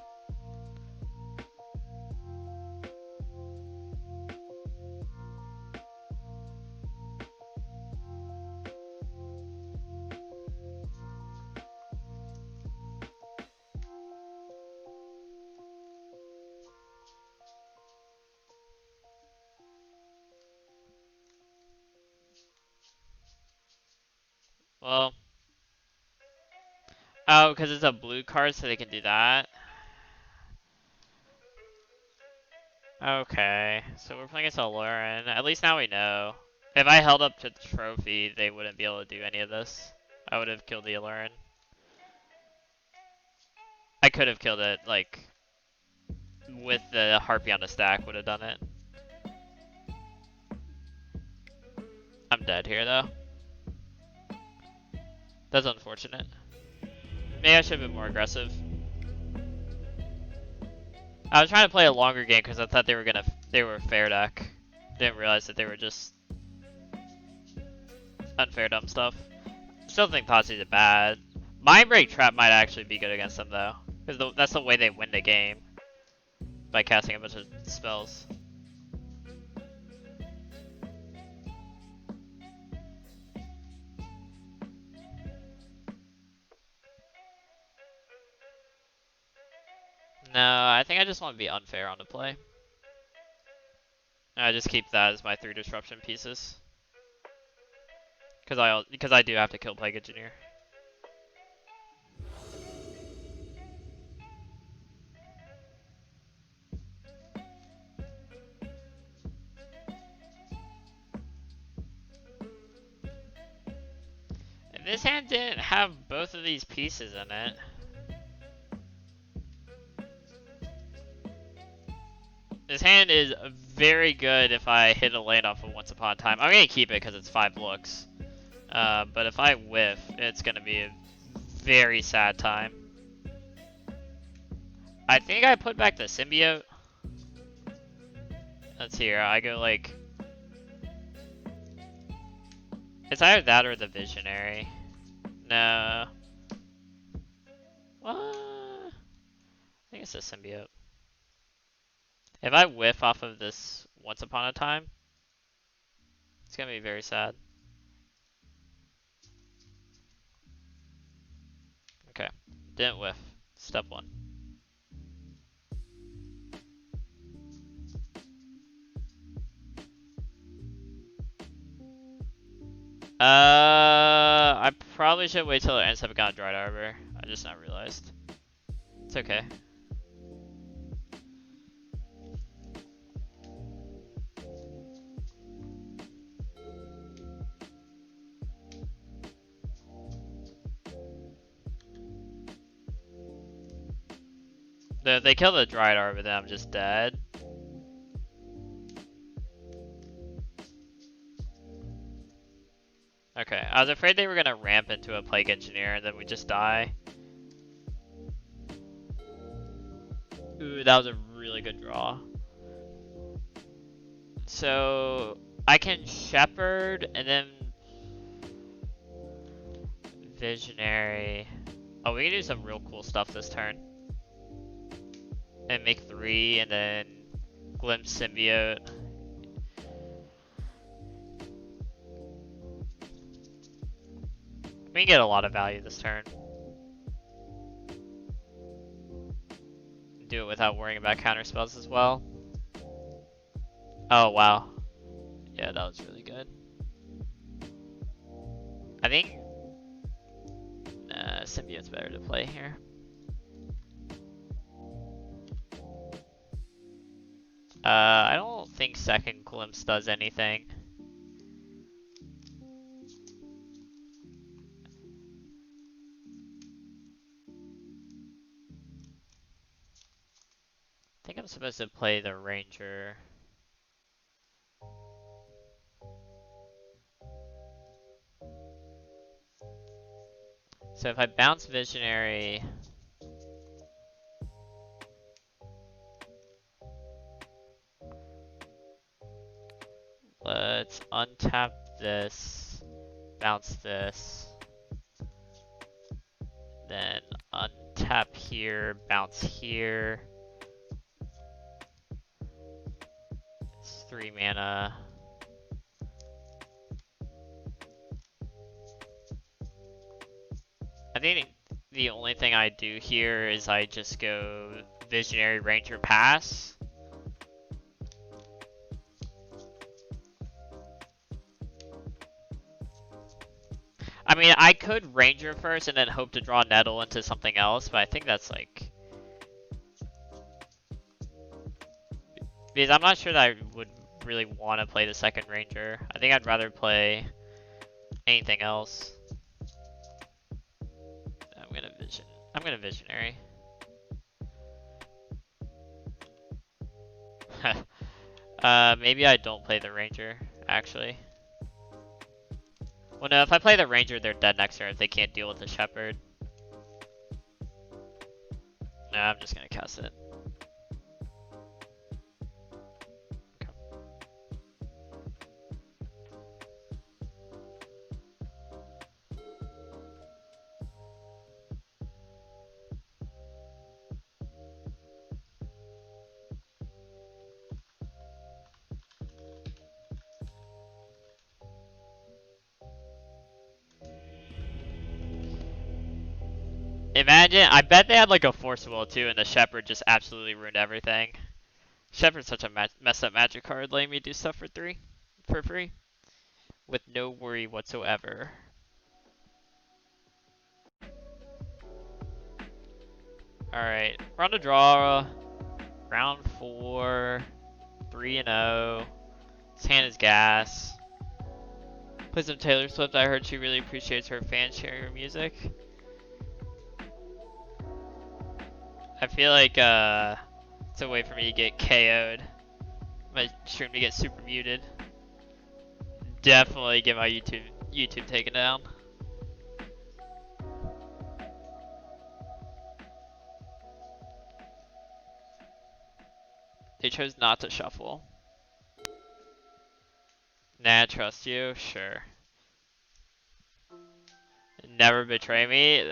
Well. Oh, because it's a blue card, so they can do that. Okay, so we're playing against Aloran. At least now we know. If I held up to the trophy, they wouldn't be able to do any of this. I would have killed the Aloran. I could have killed it, like, with the Harpy on the stack, would have done it. I'm dead here, though. That's unfortunate. Maybe I should have been more aggressive. I was trying to play a longer game because I thought they were a fair deck. Didn't realize that they were just unfair dumb stuff. Still think Potsy's are bad. Mind Break Trap might actually be good against them though, because that's the way they win the game, by casting a bunch of spells. No, I think I just want to be unfair on the play. I just keep that as my 3 disruption pieces. Because I do have to kill Plague Engineer. And this hand didn't have both of these pieces in it. This hand is very good if I hit a land off of Once Upon a Time. I'm going to keep it because it's 5 looks. But if I whiff, it's going to be a very sad time. I think I put back the symbiote. Let's see here. I go like... It's either that or the visionary. No. What? I think it's the symbiote. If I whiff off of this Once Upon a Time, it's gonna be very sad. Okay, didn't whiff. Step 1. I probably should wait till it ends up got Dried Arbor. I just not realized. It's okay. If they kill the Dried Arbor, then I'm just dead. Okay, I was afraid they were gonna ramp into a Plague Engineer and then we just die. Ooh, that was a really good draw. So I can Shepherd and then Visionary. Oh, we can do some real cool stuff this turn. And make 3 and then Glimpse Symbiote. We can get a lot of value this turn. Do it without worrying about counter spells as well. Oh, wow. Yeah, that was really good. I think Symbiote's better to play here. I don't think Second Glimpse does anything. I think I'm supposed to play the Ranger. So if I bounce Visionary... Let's untap this, bounce this, then untap here, bounce here. It's 3 mana. I think the only thing I do here is I just go Visionary, Ranger, pass. I mean, I could Ranger first and then hope to draw Nettle into something else, but I think that's like... Because I'm not sure that I would really want to play the second Ranger. I think I'd rather play anything else. I'm gonna Visionary. Maybe I don't play the Ranger, actually. Well, no, if I play the Ranger, they're dead next turn if they can't deal with the Shepherd. No, I'm just gonna cast it. Okay. Imagine, I bet they had like a Force Will too, and the Shepherd just absolutely ruined everything. Shepherd's such a messed up magic card, letting me do stuff for free, with no worry whatsoever. Alright, we're on the draw. Round 4. 3-0. His hand is gas. Play some Taylor Swift. I heard she really appreciates her fans sharing her music. I feel like it's a way for me to get KO'd. My stream to get super muted. Definitely get my YouTube taken down. They chose not to shuffle. Nah, trust you? Sure. Never betray me?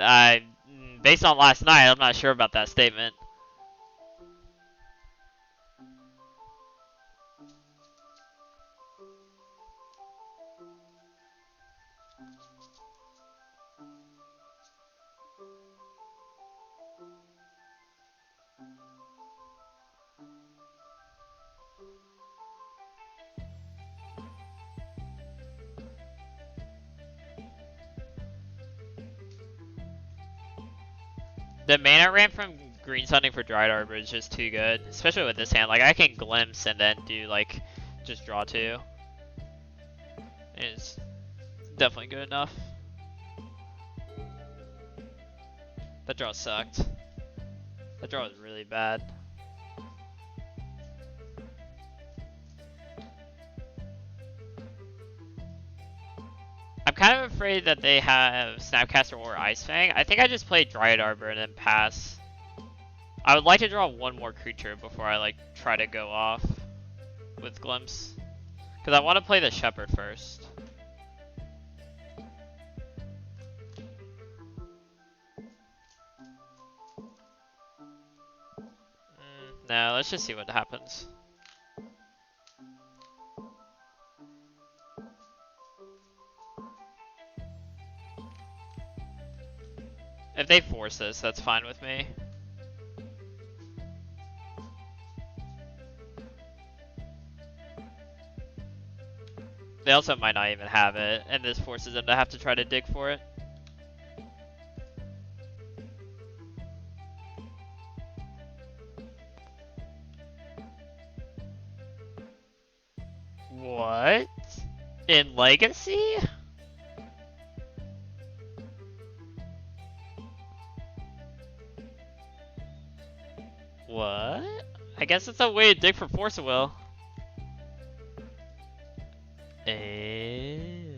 Based on last night, I'm not sure about that statement. The mana ramp from green sending for Dried Arbor is just too good, especially with this hand. Like, I can glimpse and then do, like, just draw 2. It's definitely good enough. That draw sucked. That draw was really bad. I'm kind of afraid that they have Snapcaster or Ice Fang. I think I just play Dryad Arbor and then pass. I would like to draw one more creature before I like try to go off with Glimpse. Because I want to play the Shepherd first. No, let's just see what happens. If they force this, that's fine with me. They also might not even have it, and this forces them to have to try to dig for it. What? In Legacy? What? I guess it's a way to dig for Force of Will. They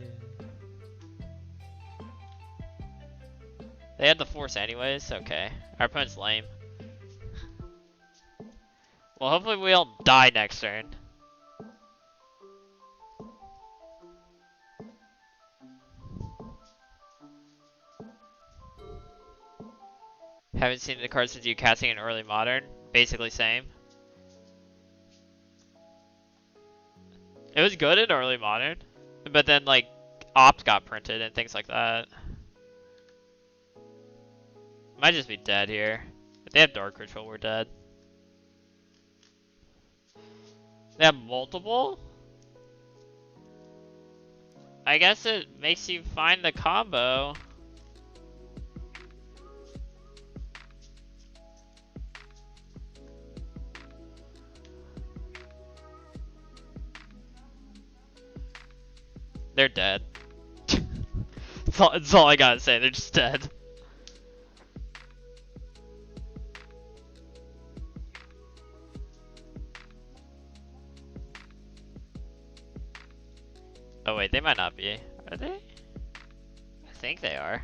had the Force anyways? Okay. Our opponent's lame. Well, hopefully we don't die next turn. Haven't seen the cards since you casting in early modern. Basically same. It was good in early modern, but then like Opt got printed and things like that. Might just be dead here. If they have Dark Ritual, we're dead. They have multiple? I guess it makes you find the combo. They're dead. That's all I gotta say, they're just dead. Oh wait, they might not be. Are they? I think they are.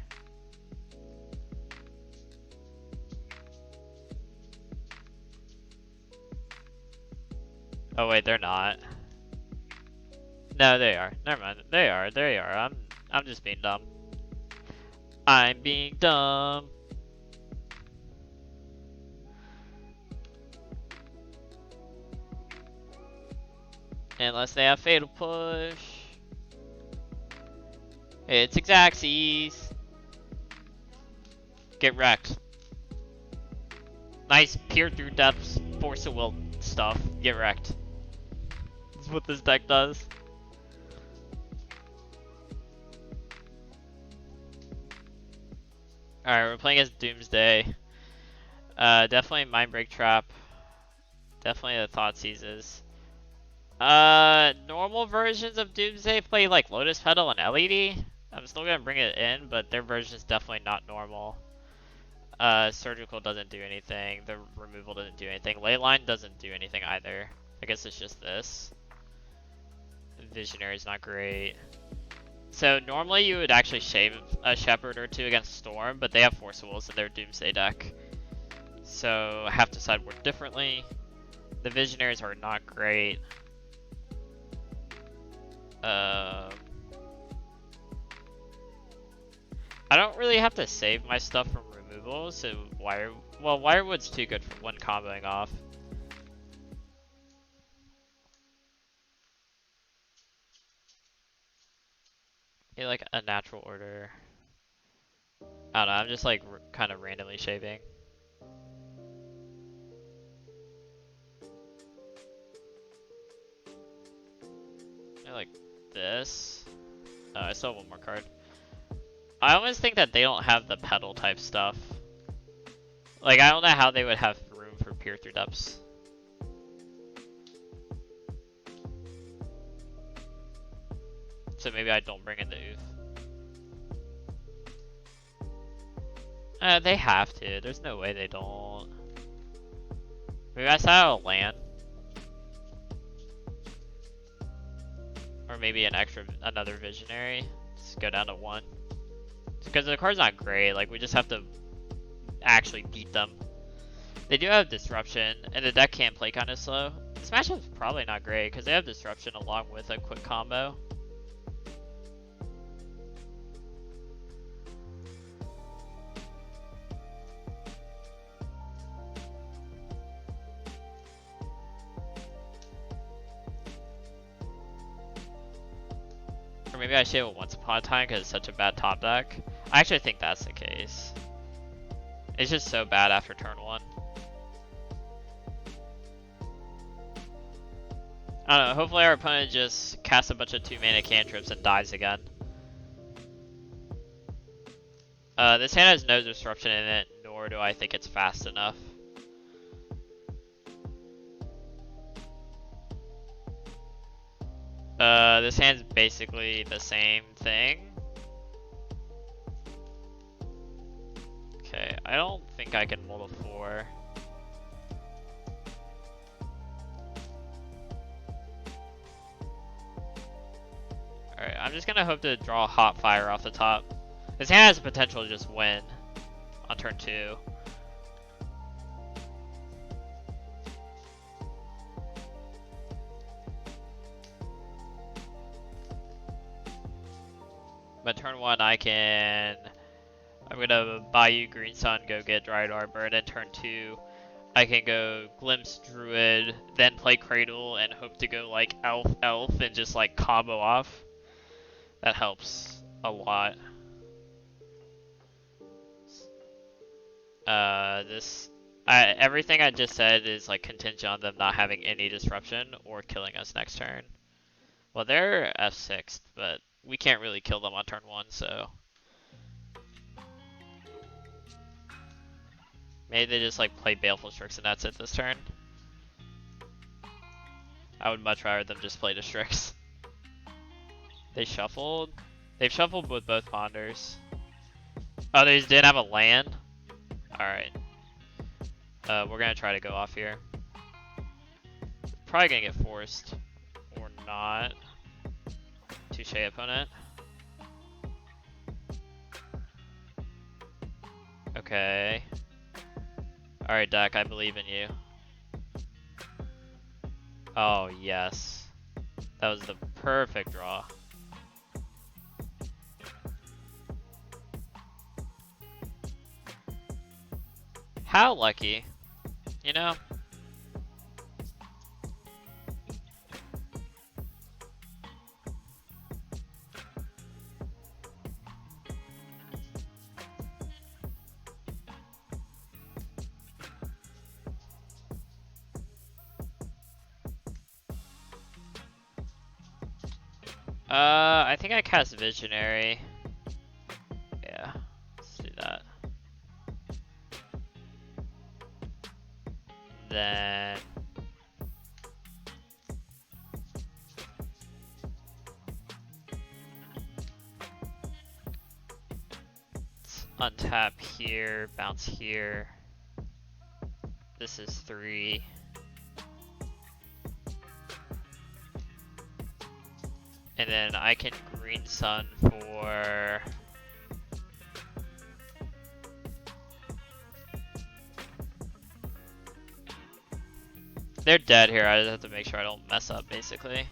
Oh wait, they're not. No, they are. Never mind. They are. They are. I'm just being dumb. I'm being dumb. Unless they have Fatal Push. It's intricacies. Get wrecked. Nice peer through depths, force of will stuff. Get wrecked. That's what this deck does. Alright, we're playing as Doomsday. Definitely Mind Break Trap. Definitely the Thought Seizes. Normal versions of Doomsday play like Lotus Petal and LED. I'm still gonna bring it in, but their version is definitely not normal. Surgical doesn't do anything. The removal doesn't do anything. Leyline doesn't do anything either. I guess it's just this. Visionary is not great. So normally you would actually shave a Shepherd or two against Storm, but they have Force of Wills in their Doomsday deck. So I have to sideboard differently. The Visionaries are not great. I don't really have to save my stuff from removal, so Wirewood's too good for one comboing off. Maybe like a natural order. I don't know, I'm just like kind of randomly shaving. Maybe like this. Oh, I still have one more card. I always think that they don't have the pedal type stuff. Like, I don't know how they would have room for peer through depths. So maybe I don't bring in the Oof. They have to. There's no way they don't. Maybe I saw a land. Or maybe another Visionary. Just go down to 1. Because the card's not great, like we just have to actually beat them. They do have Disruption, and the deck can play kind of slow. This matchup's probably not great, because they have Disruption along with a quick combo. Or maybe I shave it once upon a time because it's such a bad top deck. I actually think that's the case. It's just so bad after turn 1. I don't know, hopefully our opponent just casts a bunch of 2-mana cantrips and dies again. This hand has no disruption in it, nor do I think it's fast enough. This hand's basically the same thing. Okay, I don't think I can mold a 4. Alright, I'm just gonna hope to draw a Hot Fire off the top. This hand has the potential to just win on turn 2. But turn 1 I'm gonna buy you Green Sun, go get Dryad Arbor, and then turn 2 I can go Glimpse Druid, then play Cradle, and hope to go like Elf, and just like combo off. That helps a lot. Everything I just said is like contingent on them not having any disruption or killing us next turn. Well, they're F6, but we can't really kill them on turn 1, so maybe they just like play Baleful Strix and that's it this turn. I would much rather them just play the Strix. They shuffled. They've shuffled with both Ponders. Oh, they just didn't have a land? Alright. We're gonna try to go off here. Probably gonna get forced. Or not. Touche, opponent. Okay. Alright, deck, I believe in you. Oh, yes. That was the perfect draw. How lucky, you know? I think I cast Visionary. Yeah, let's do that. Then let's untap here, bounce here. This is 3. And then I can Green Sun for... They're dead here, I just have to make sure I don't mess up, basically.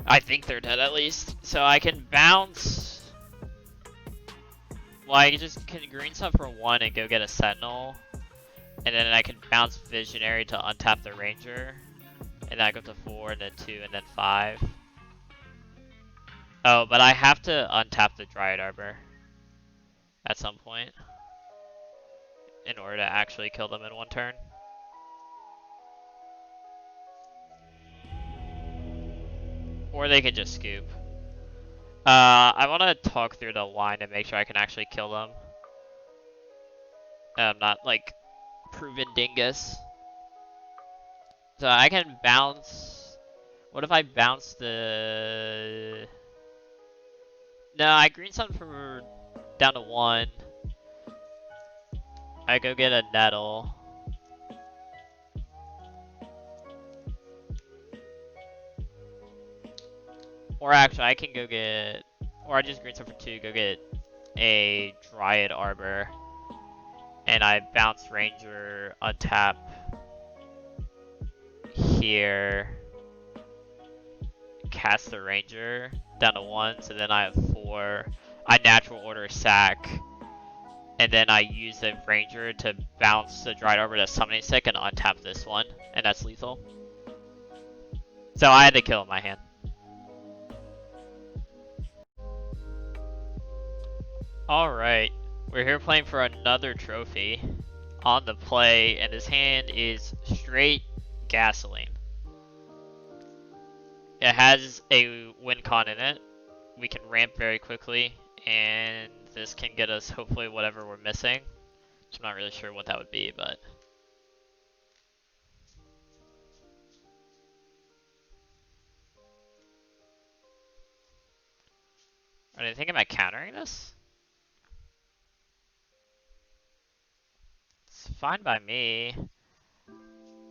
I think they're dead at least. So I can bounce... Well, I just can Green Sun for 1 and go get a Sentinel. And then I can bounce Visionary to untap the Ranger. And then I go to 4, and then 2, and then 5. Oh, but I have to untap the Dryad Arbor at some point in order to actually kill them in 1 turn. Or they can just scoop. I want to talk through the line and make sure I can actually kill them. I'm not like proven dingus. So I can bounce. What if I bounce the? No, I Green Sun for down to 1. I go get a Nettle. Or actually, I can go get, or I just Green Sun for 2, go get a Dryad Arbor. And I bounce Ranger, untap here, cast the Ranger down to 1, so then I have 4. I natural order sack, and then I use the Ranger to bounce the Dryad Arbor to summoning stick and untap this one, and that's lethal. So I had to kill in my hand. Alright, we're here playing for another trophy on the play, and his hand is straight gasoline. It has a win con in it. We can ramp very quickly, and this can get us hopefully whatever we're missing. Which I'm not really sure what that would be, but... Are they thinking about countering this? It's fine by me.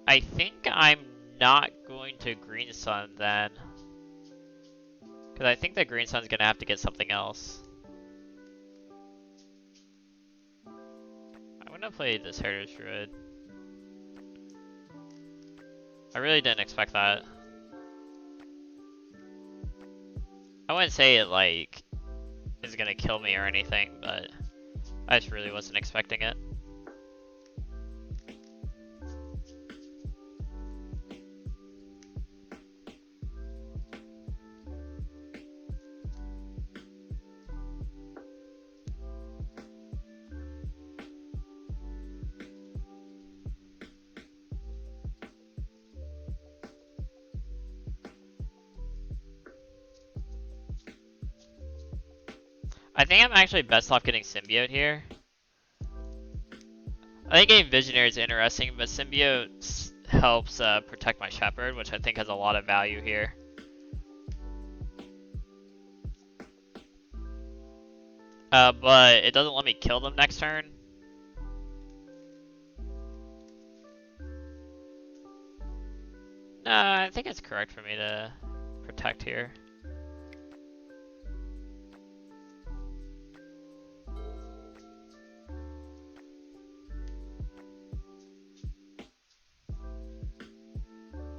I think I'm not going to Green Sun then. Because I think that Green Sun's going to have to get something else. I'm going to play this Heritage Druid. I really didn't expect that. I wouldn't say it like is going to kill me or anything, but I just really wasn't expecting it. I think I'm actually best off getting Symbiote here. I think getting Visionary is interesting, but Symbiote helps protect my Shepherd, which I think has a lot of value here. But it doesn't let me kill them next turn. No, I think it's correct for me to protect here.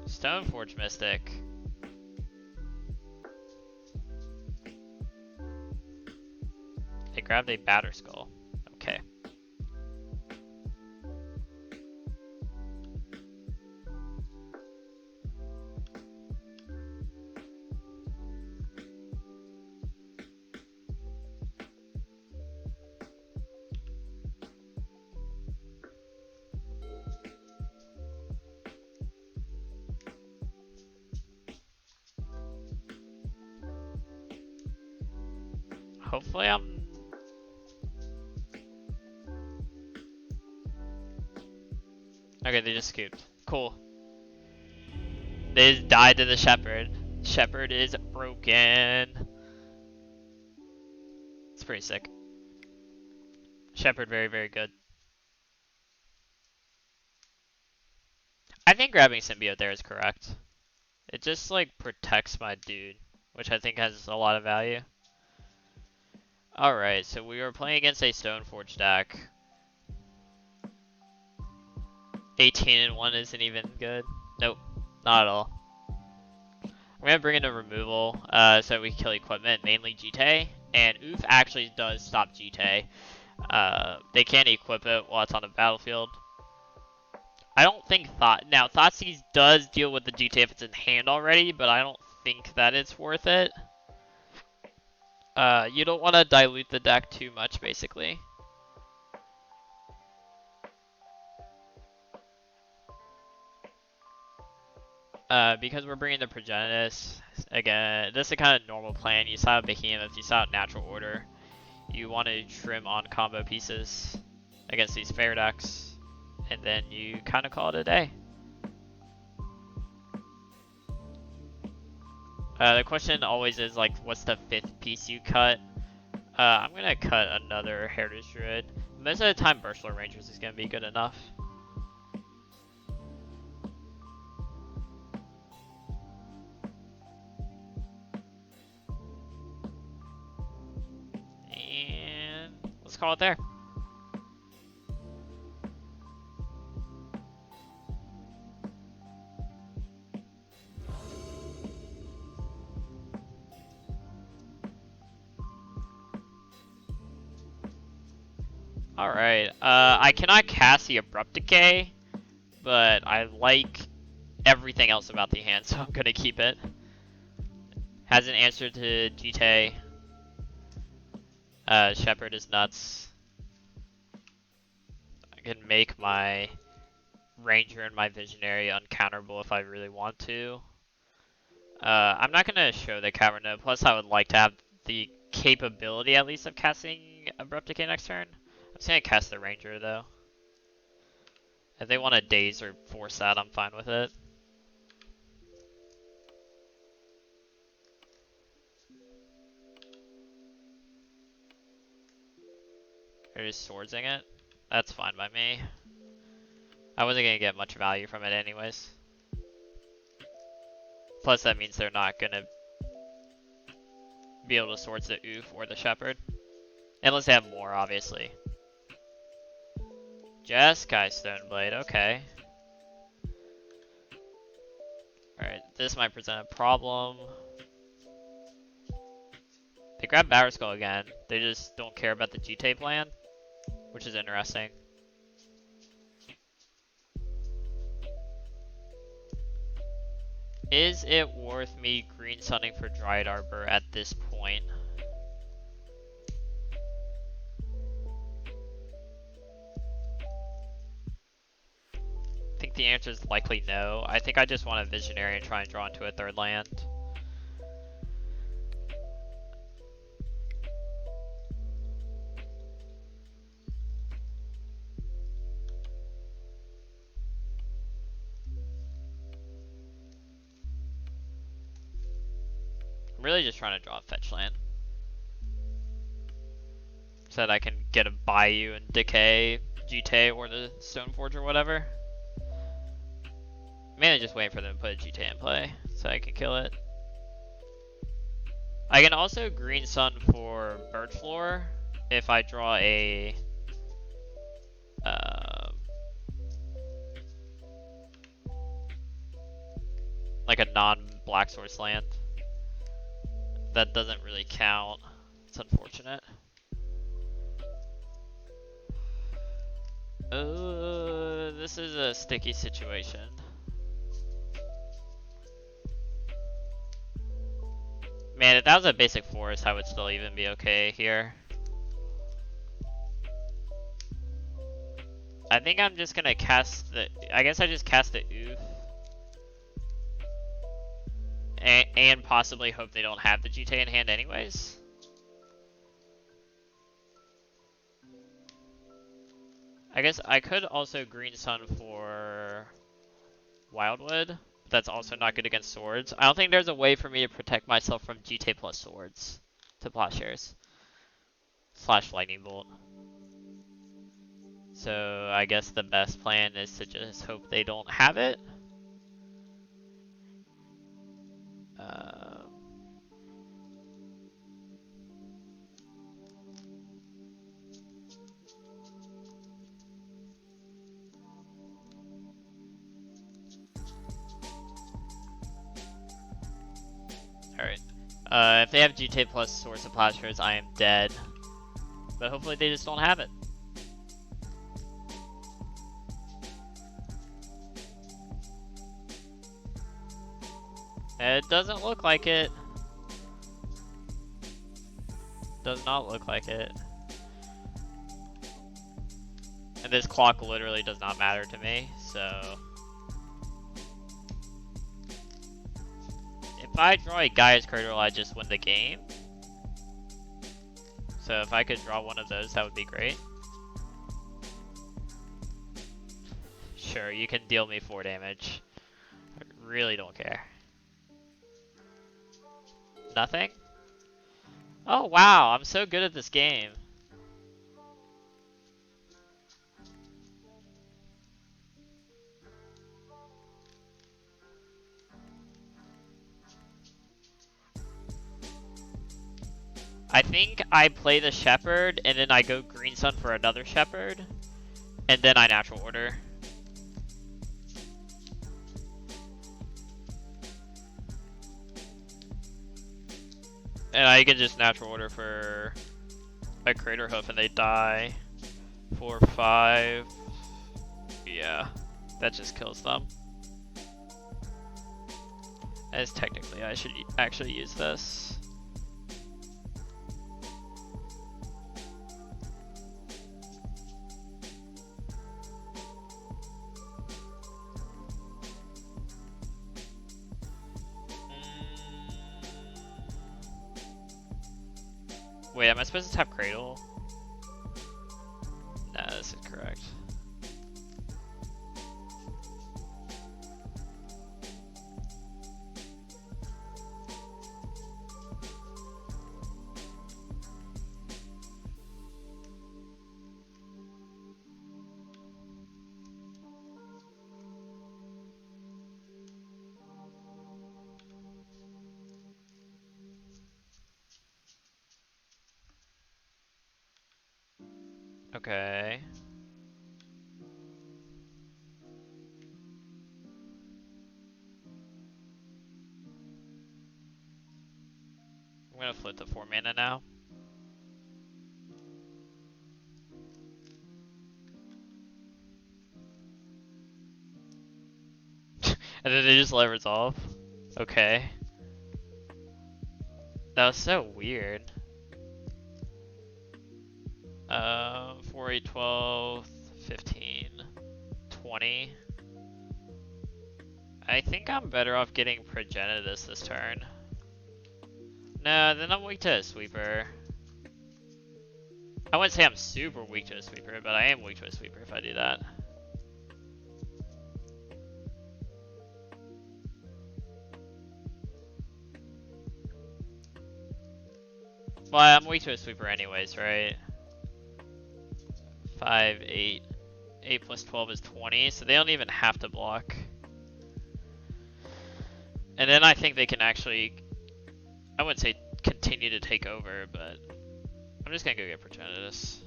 Stoneforge Mystic. They grabbed a Batterskull. Okay. Hopefully I'm... Okay, they just scooped. Cool. They just died to the Shepherd. Shepherd is broken. It's pretty sick. Shepherd very, very good. I think grabbing Symbiote there is correct. It just like protects my dude, which I think has a lot of value. Alright, so we were playing against a Stoneforge deck. 18-1 isn't even good. Nope, not at all. I'm gonna bring in a removal so we can kill equipment, mainly GT. And Oof actually does stop GT. They can't equip it while it's on the battlefield. I don't think now Thoughtseize does deal with the GT if it's in hand already, but I don't think that it's worth it. You don't want to dilute the deck too much, basically. Because we're bringing the Progenitus, again, this is a kind of normal plan. You saw Behemoth, you saw Natural Order. You want to trim on combo pieces against these fair decks, and then you kind of call it a day. The question always is like, what's the 5th piece you cut? I'm gonna cut another Heritage Druid. Most of the time, Burstlord Rangers is gonna be good enough. And let's call it there. Alright, I cannot cast the Abrupt Decay, but I like everything else about the hand, so I'm gonna keep it. Has an answer to GT. Shepherd is nuts. I can make my Ranger and my Visionary uncounterable if I really want to. I'm not gonna show the Caverna, plus I would like to have the capability at least of casting Abrupt Decay next turn. I'm just gonna cast the Ranger though. If they want to daze or force that, I'm fine with it. They're just swordsing it. That's fine by me. I wasn't gonna get much value from it anyways. Plus that means they're not gonna be able to swords the Oof or the Shepherd. Unless they have more, obviously. Jeskai Stoneblade, okay. Alright, this might present a problem. They grab Batterskull again. They just don't care about the GT plan, which is interesting. Is it worth me green sunning for Dryad Arbor at this point? I think the answer is likely no. I think I just want a Visionary and try and draw into a 3rd land. I'm really just trying to draw a fetch land. So that I can get a Bayou and Decay, GT, or the Stoneforge or whatever. I'm mainly just waiting for them to put a GT in play so I can kill it. I can also green sun for Birchfloor if I draw a like a non-black source land. That doesn't really count. It's unfortunate. This is a sticky situation. Man, if that was a basic forest, I would still even be okay here. I think I'm just gonna cast the... I guess I just cast the Oof. And possibly hope they don't have the GT in hand anyways. I guess I could also Green Sun for Wildwood, but that's also not good against swords. I don't think there's a way for me to protect myself from GT plus swords to plowshares slash lightning bolt. So I guess the best plan is to just hope they don't have it. Um, Alright. If they have GTA plus Swords of Plowshares, I am dead. But hopefully they just don't have it. It doesn't look like it. Does not look like it. And this clock literally does not matter to me, so... If I draw a Gaia's Cradle, I just win the game. So if I could draw one of those, that would be great. Sure, you can deal me 4 damage. I really don't care. Nothing? Oh wow, I'm so good at this game. I think I play the Shepherd, and then I go Green Sun for another Shepherd, and then I Natural Order. And I can just Natural Order for a Crater Hoof and they die. 4, 5. Yeah, that just kills them. As technically I should actually use this. Wait, am I supposed to tap Cradle? Nah, this is correct. Okay. I'm gonna flip to 4 mana now. And then they just let it resolve. Okay. That was so weird. 4, 8, 12, 15, 20. I think I'm better off getting Progenitus this turn. No, then I'm weak to a sweeper. I wouldn't say I'm super weak to a sweeper, but I am weak to a sweeper if I do that. Well, I'm weak to a sweeper anyways, right? 5, 8. 8 plus 12 is 20, so they don't even have to block. And then I think they can actually, I wouldn't say continue to take over, but I'm just gonna go get Progenitus.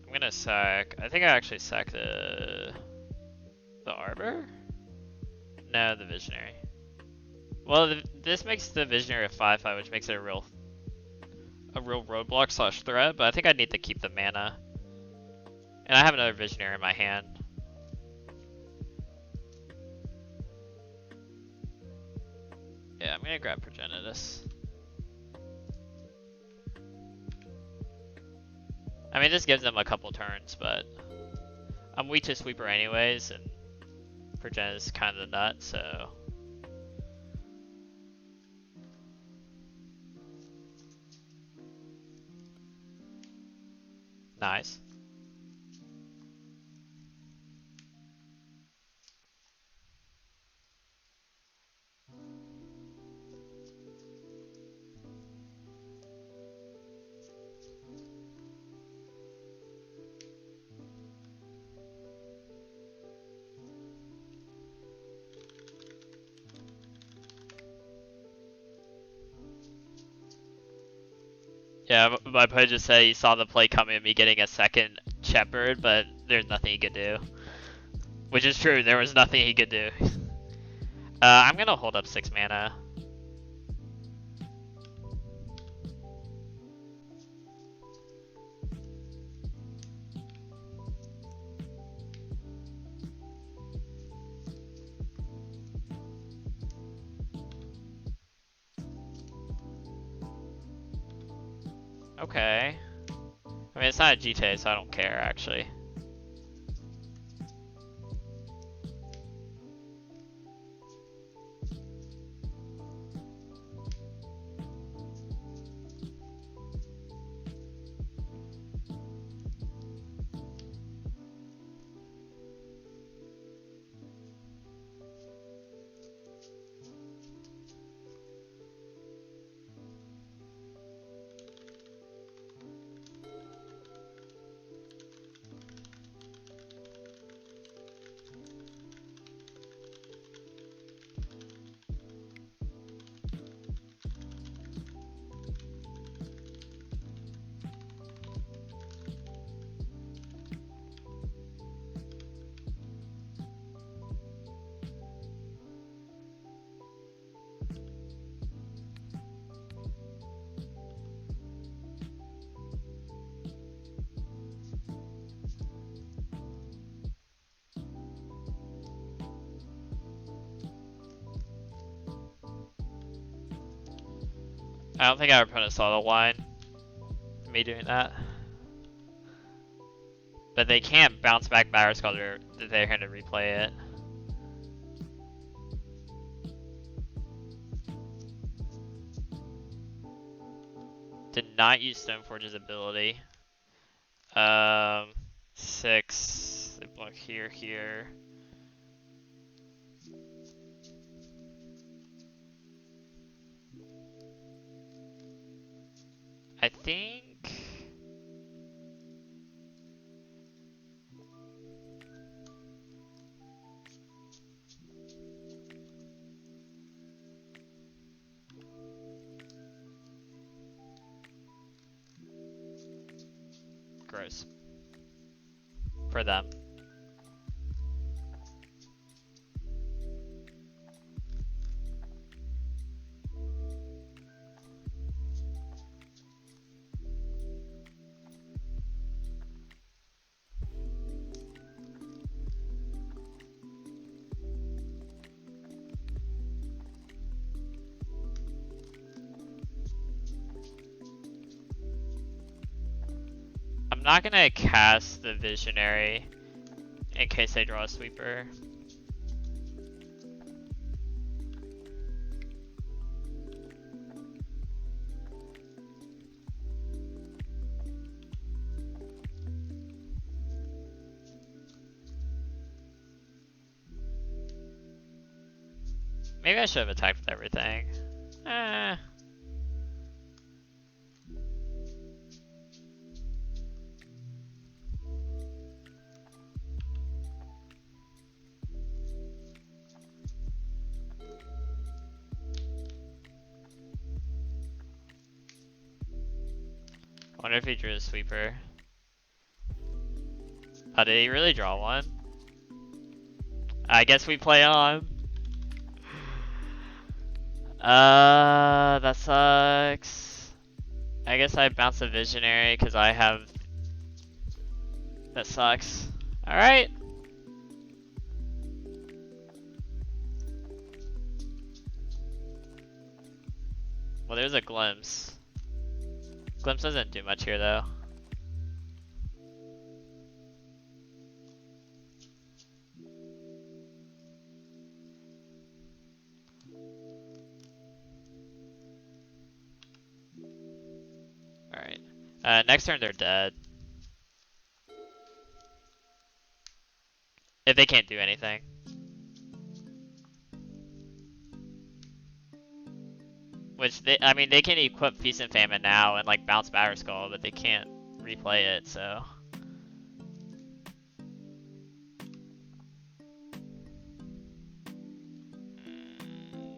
I'm gonna sack, I think I actually sack the Arbor? No, the Visionary. Well, this makes the Visionary a 5/5, which makes it a real roadblock slash threat, but I think I need to keep the mana. And I have another Visionary in my hand. Yeah, I'm gonna grab Progenitus. I mean, this gives them a couple turns, but I'm weak to Sweeper anyways, and Progenitus is kind of the nut, so... Nice. Yeah, my opponent just said he saw the play coming, me getting a second shepherd, but there's nothing he could do. Which is true, there was nothing he could do. I'm gonna hold up 6 mana. Okay. I mean, it's not a GTA, so I don't care, actually. I don't think our opponent saw the line. Me doing that. But they can't bounce back Barris because they're going to replay it. Did not use Stoneforge's ability. 6. They block here, here. I think... Gross. For them. I'm not gonna cast the Visionary in case they draw a sweeper. Maybe I should have attacked with everything. I wonder if he drew a sweeper. Oh, did he really draw one? I guess we play on. That sucks. I guess I bounce a Visionary because I have... That sucks. Alright. Well, there's a Glimpse. Glimpse doesn't do much here, though. Alright. Next turn they're dead. If they can't do anything. Which, I mean, they can equip Feast and Famine now and, like, bounce Batterskull, but they can't replay it, so...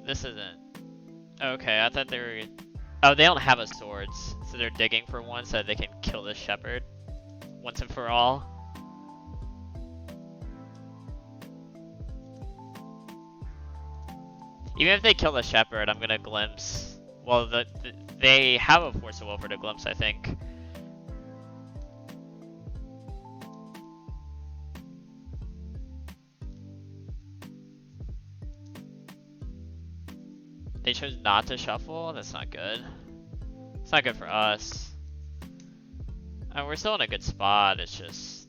This isn't... Okay, I thought they were... Oh, they don't have a Swords, So they're digging for one so that they can kill this shepherd once and for all. Even if they kill the shepherd, I'm gonna glimpse. Well, they have a force of will for the glimpse, I think. They chose not to shuffle. That's not good. It's not good for us. I mean, we're still in a good spot. It's just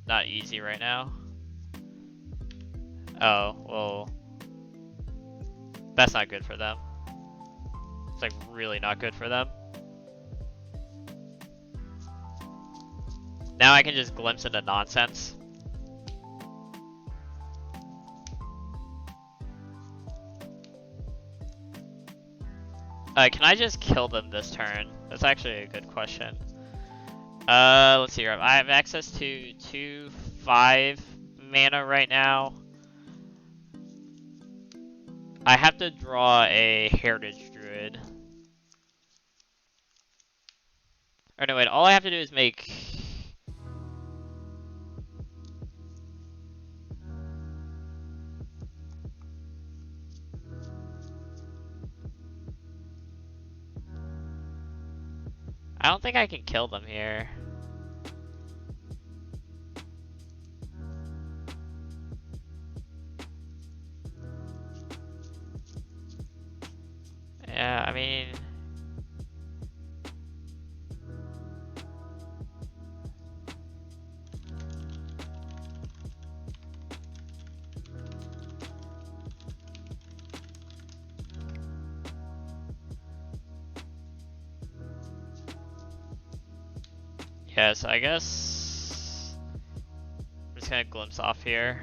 not easy right now. Oh, well, that's not good for them. It's like really not good for them. Now I can just glimpse into nonsense. Can I just kill them this turn? That's actually a good question. Let's see here. I have access to 2/5 mana right now. I have to draw a Heritage Druid. Or no, wait, all I have to do is make... I don't think I can kill them here. Yeah, I mean... Yeah, so I guess... I'm just gonna glimpse off here.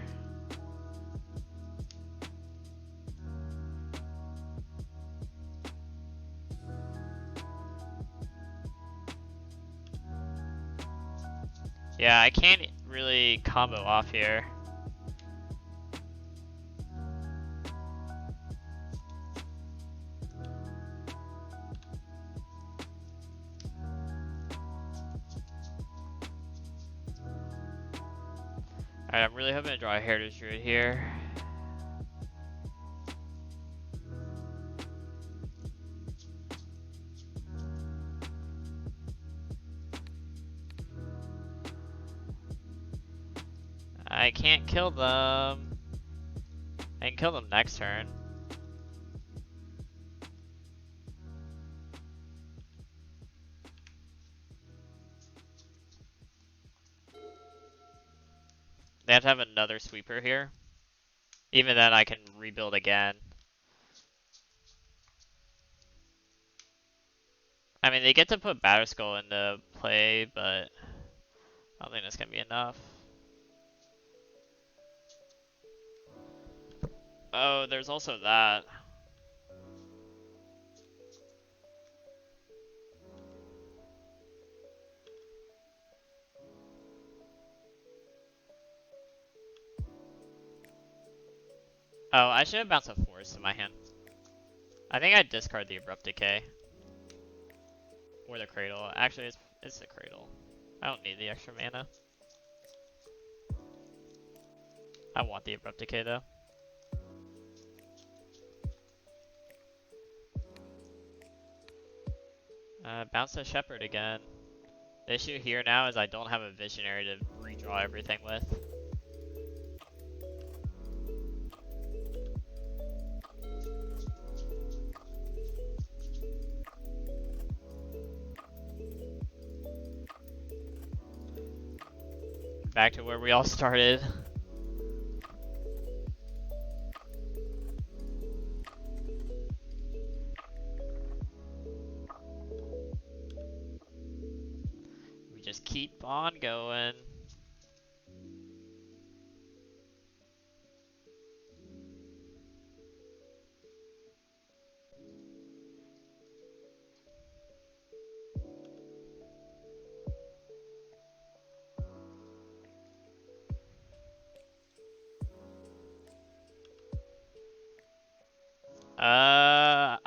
Yeah, I can't really combo off here. Alright, I'm really hoping to draw a Heritage Druid here. I can't kill them. I can kill them next turn. They have to have another sweeper here. Even then, I can rebuild again. I mean, they get to put Batterskull into play, but I don't think that's gonna be enough. Oh, there's also that. Oh, I should have bounced a force in my hand. I think I'd discard the Abrupt Decay. Or the Cradle. Actually, it's the Cradle. I don't need the extra mana. I want the Abrupt Decay though. Bounce the Shepherd again. The issue here now is I don't have a Visionary to redraw everything with. Back to where we all started. We just keep on going.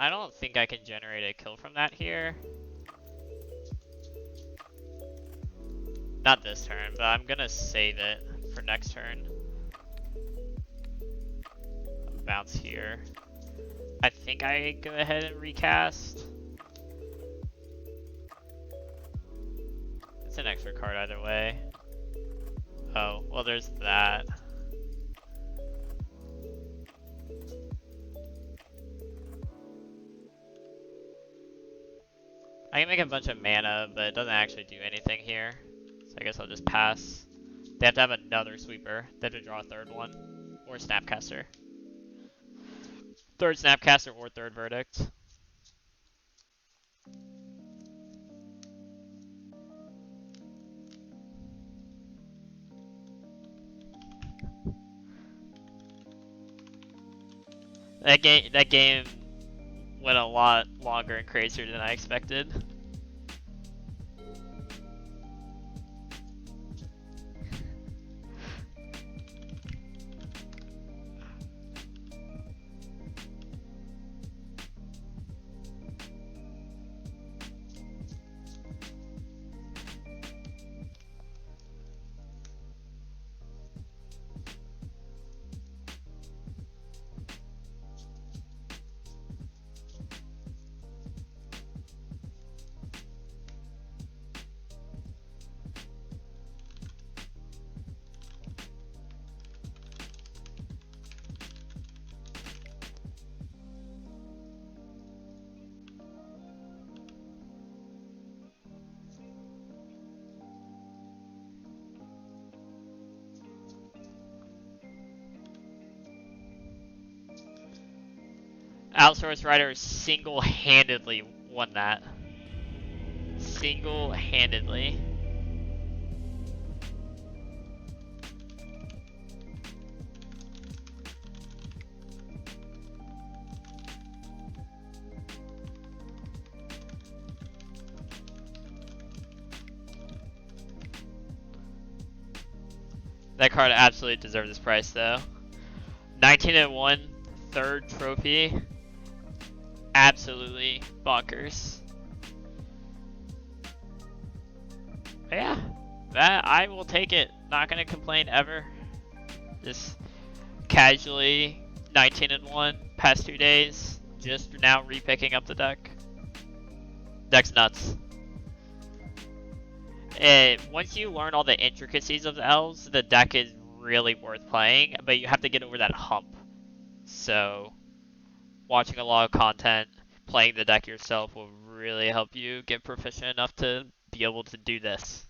I don't think I can generate a kill from that here. Not this turn, but I'm gonna save it for next turn. Bounce here. I think I go ahead and recast. It's an extra card either way. Oh, well there's that. I can make a bunch of mana, but it doesn't actually do anything here. So I guess I'll just pass. They have to have another sweeper. They have to draw a third one. Or Snapcaster. Third Snapcaster or third Verdict. That game went a lot longer and crazier than I expected. Outsource Rider single-handedly won that. Single-handedly. That card absolutely deserves this price though. 19-1, third trophy. Absolutely bonkers. But yeah, that I will take it. Not gonna complain ever. Just casually 19-1 past 2 days. Just now repicking up the deck. Deck's nuts. Once you learn all the intricacies of the elves, the deck is really worth playing, but you have to get over that hump. So, watching a lot of content, playing the deck yourself will really help you get proficient enough to be able to do this.